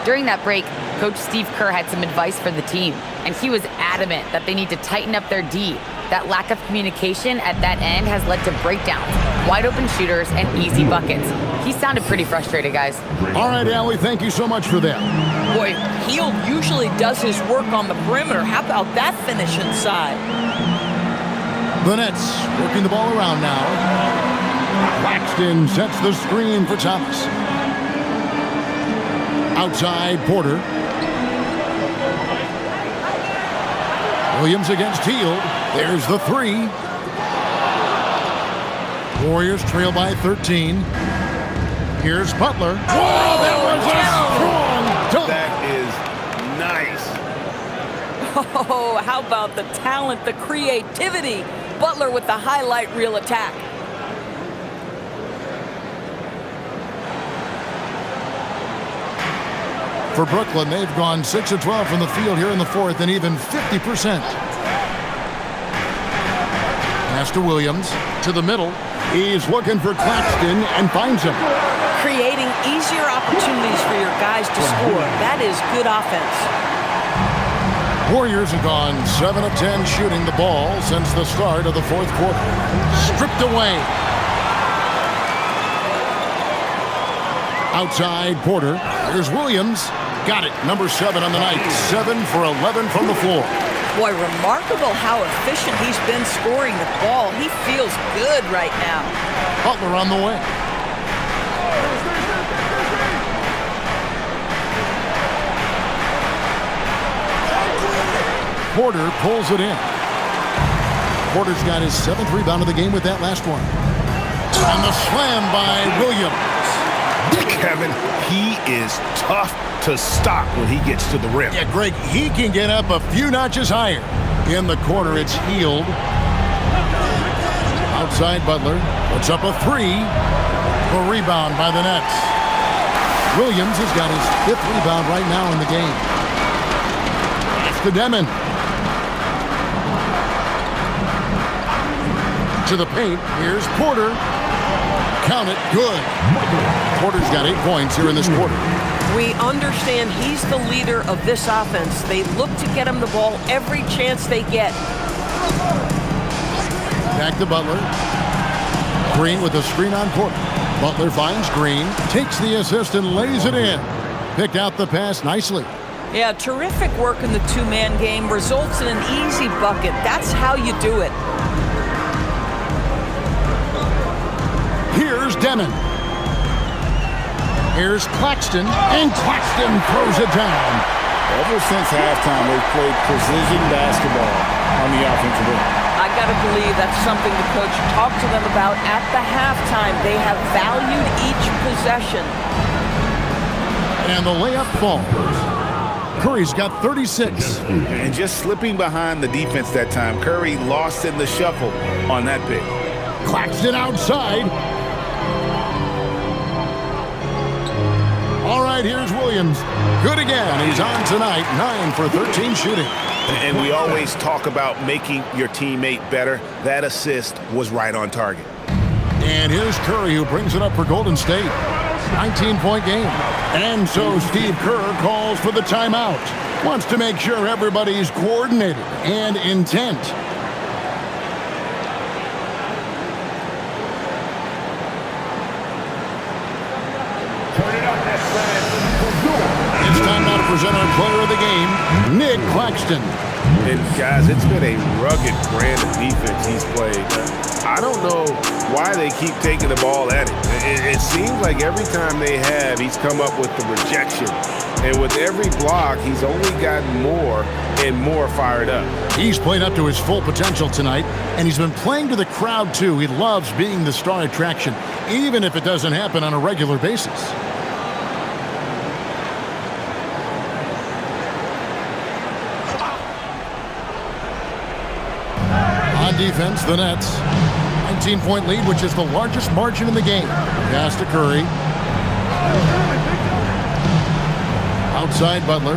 During that break, Coach Steve Kerr had some advice for the team, and he was adamant that they need to tighten up their D. That lack of communication at that end has led to breakdowns, wide open shooters, and easy buckets. He sounded pretty frustrated, guys. All right, Allie, thank you so much for that. Boy, Hield usually does his work on the perimeter. How about that finish inside? The Nets working the ball around now. Claxton sets the screen for Thomas. Outside, Porter. Williams against Hield. There's the three. Warriors trail by 13. Here's Butler. Whoa, that was a strong dunk. That is nice. Oh, how about the talent, the creativity? Butler with the highlight reel attack. For Brooklyn, they've gone 6 of 12 from the field here in the fourth and even 50%. Pass to Williams, to the middle. He's looking for Claxton and finds him. Creating easier opportunities for your guys to score. That is good offense. Warriors have gone 7 of 10 shooting the ball since the start of the fourth quarter. Stripped away. Outside, Porter. Here's Williams. Got it. Number 7 on the night. 7 for 11 from the floor. Boy, remarkable how efficient he's been scoring the ball. He feels good right now. Butler on the way. Porter pulls it in. Porter's got his 7th rebound of the game with that last one. And the slam by Williams. Kevin, he is tough to stop when he gets to the rim. Yeah, Greg, he can get up a few notches higher. In the corner, it's Hield. Outside, Butler puts up a 3. A rebound by the Nets. Williams has got his 5th rebound right now in the game. It's to Demon. To the paint, here's Porter. Count it, good. Porter's got 8 points here in this quarter. We understand he's the leader of this offense. They look to get him the ball every chance they get. Back to Butler. Green with a screen on Porter. Butler finds Green, takes the assist and lays it in. Picked out the pass nicely. Yeah, terrific work in the two-man game. Results in an easy bucket. That's how you do it. Here's Demon. Here's Claxton, and Claxton throws it down. Ever since halftime, they've played precision basketball on the offensive end. I got to believe that's something the coach talked to them about at the halftime. They have valued each possession. And the layup falls. Curry's got 36. And just slipping behind the defense that time, Curry lost in the shuffle on that pick. Claxton outside. All right, here's Williams. Good again. He's on tonight. 9 for 13 shooting. And we always talk about making your teammate better. That assist was right on target. And here's Curry, who brings it up for Golden State. 19-point game. And so Steve Kerr calls for the timeout. Wants to make sure everybody's coordinated and intent. It's time now to present our player of the game, Nick Claxton. And guys, it's been a rugged brand of defense he's played. I don't know why they keep taking the ball at him. It seems like every time they have, he's come up with the rejection. And with every block, he's only gotten more and more fired up. He's played up to his full potential tonight, and he's been playing to the crowd, too. He loves being the star attraction, even if it doesn't happen on a regular basis. On On defense, the Nets. 19-point lead, which is the largest margin in the game. Pass to Curry. Outside Butler.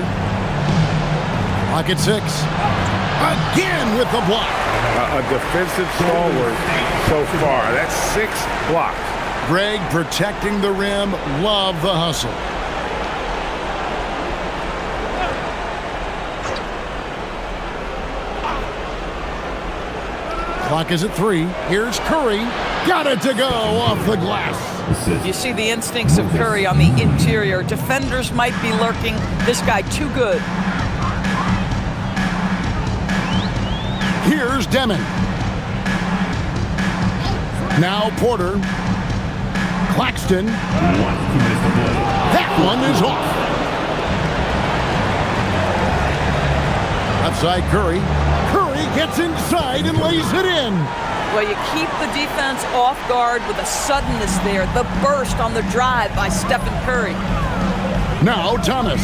Clock at 6. Again with the block. A defensive stalwart so far. That's 6 blocks. Greg protecting the rim. Love the hustle. Clock is at 3. Here's Curry. Got it to go off the glass. You see the instincts of Curry on the interior. Defenders might be lurking. This guy too good. Here's Demon. Now Porter. Claxton. That one is off. Outside Curry. Curry gets inside and lays it in. Well, you keep the defense off guard with a suddenness there. The burst on the drive by Stephen Curry. Now Thomas.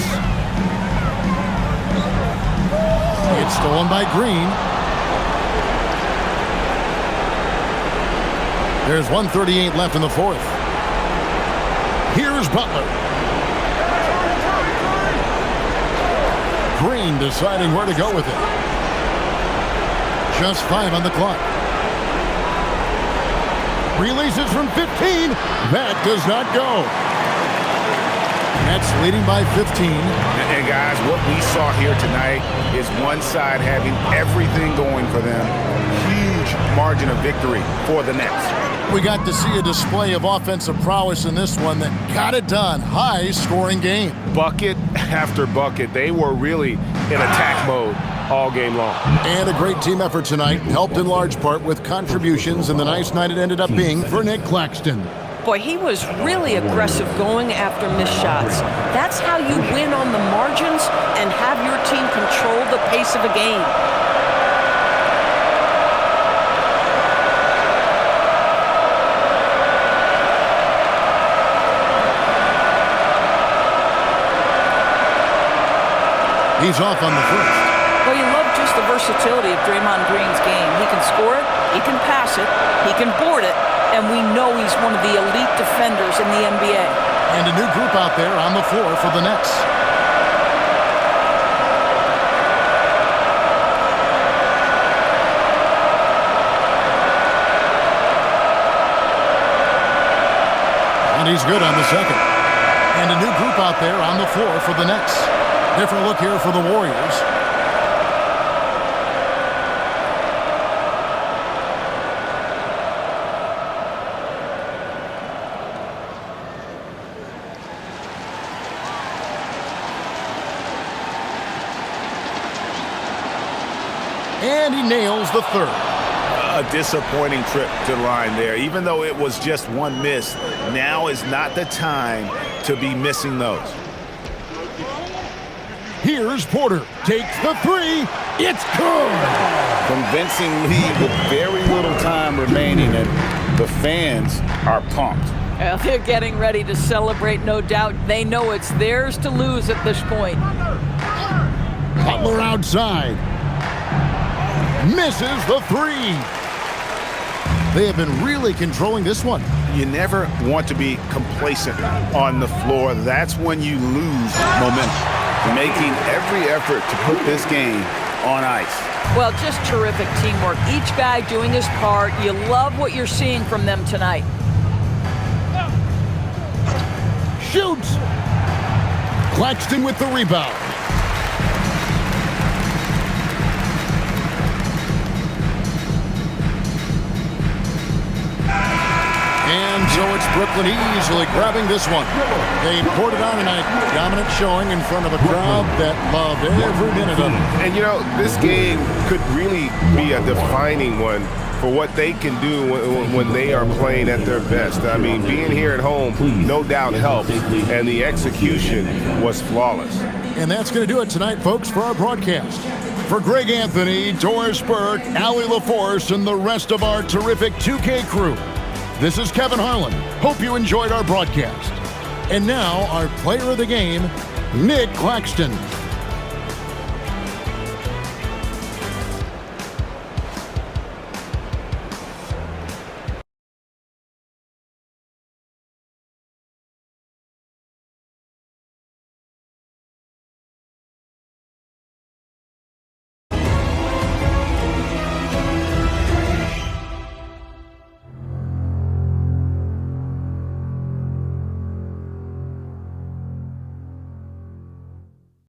It's stolen by Green. There's 1:38 left in the fourth. Here's Butler. Green deciding where to go with it. Just 5 on the clock. Releases from 15. That does not go. Nets leading by 15. And guys, what we saw here tonight is one side having everything going for them. Huge margin of victory for the Nets. We got to see a display of offensive prowess in this one that got it done. High-scoring game. Bucket after bucket. They were really in attack mode all game long. And a great team effort tonight, helped in large part with contributions, and the nice night it ended up being for Nick Claxton. Boy, he was really aggressive going after missed shots. That's how you win on the margins and have your team control the pace of a game. He's off on the first. Well, you love just the versatility of Draymond Green's game. He can score it, he can pass it, he can board it, and we know he's one of the elite defenders in the NBA. And a new group out there on the floor for the Nets. And he's good on the second. And a new group out there on the floor for the Nets. Different look here for the Warriors. And he nails the third. A disappointing trip to the line there. Even though it was just one miss, now is not the time to be missing those. Here's Porter. Takes the three. It's good. Convincing lead with very little time remaining, and the fans are pumped. Well, they're getting ready to celebrate, no doubt. They know it's theirs to lose at this point. Butler outside. Misses the three. They have been really controlling this one. You never want to be complacent on the floor. That's when you lose momentum. Making every effort to put this game on ice. Well, just terrific teamwork. Each guy doing his part. You love what you're seeing from them tonight. Shoots. Claxton with the rebound. And so it's Brooklyn easily grabbing this one. They poured it on tonight. Dominant showing in front of a crowd that loved every minute of it. And, you know, this game could really be a defining one for what they can do when they are playing at their best. I mean, being here at home, no doubt helps, and the execution was flawless. And that's going to do it tonight, folks, for our broadcast. For Greg Anthony, Doris Burke, Allie LaForce, and the rest of our terrific 2K crew, this is Kevin Harlan. Hope you enjoyed our broadcast. And now, our player of the game, Nick Claxton.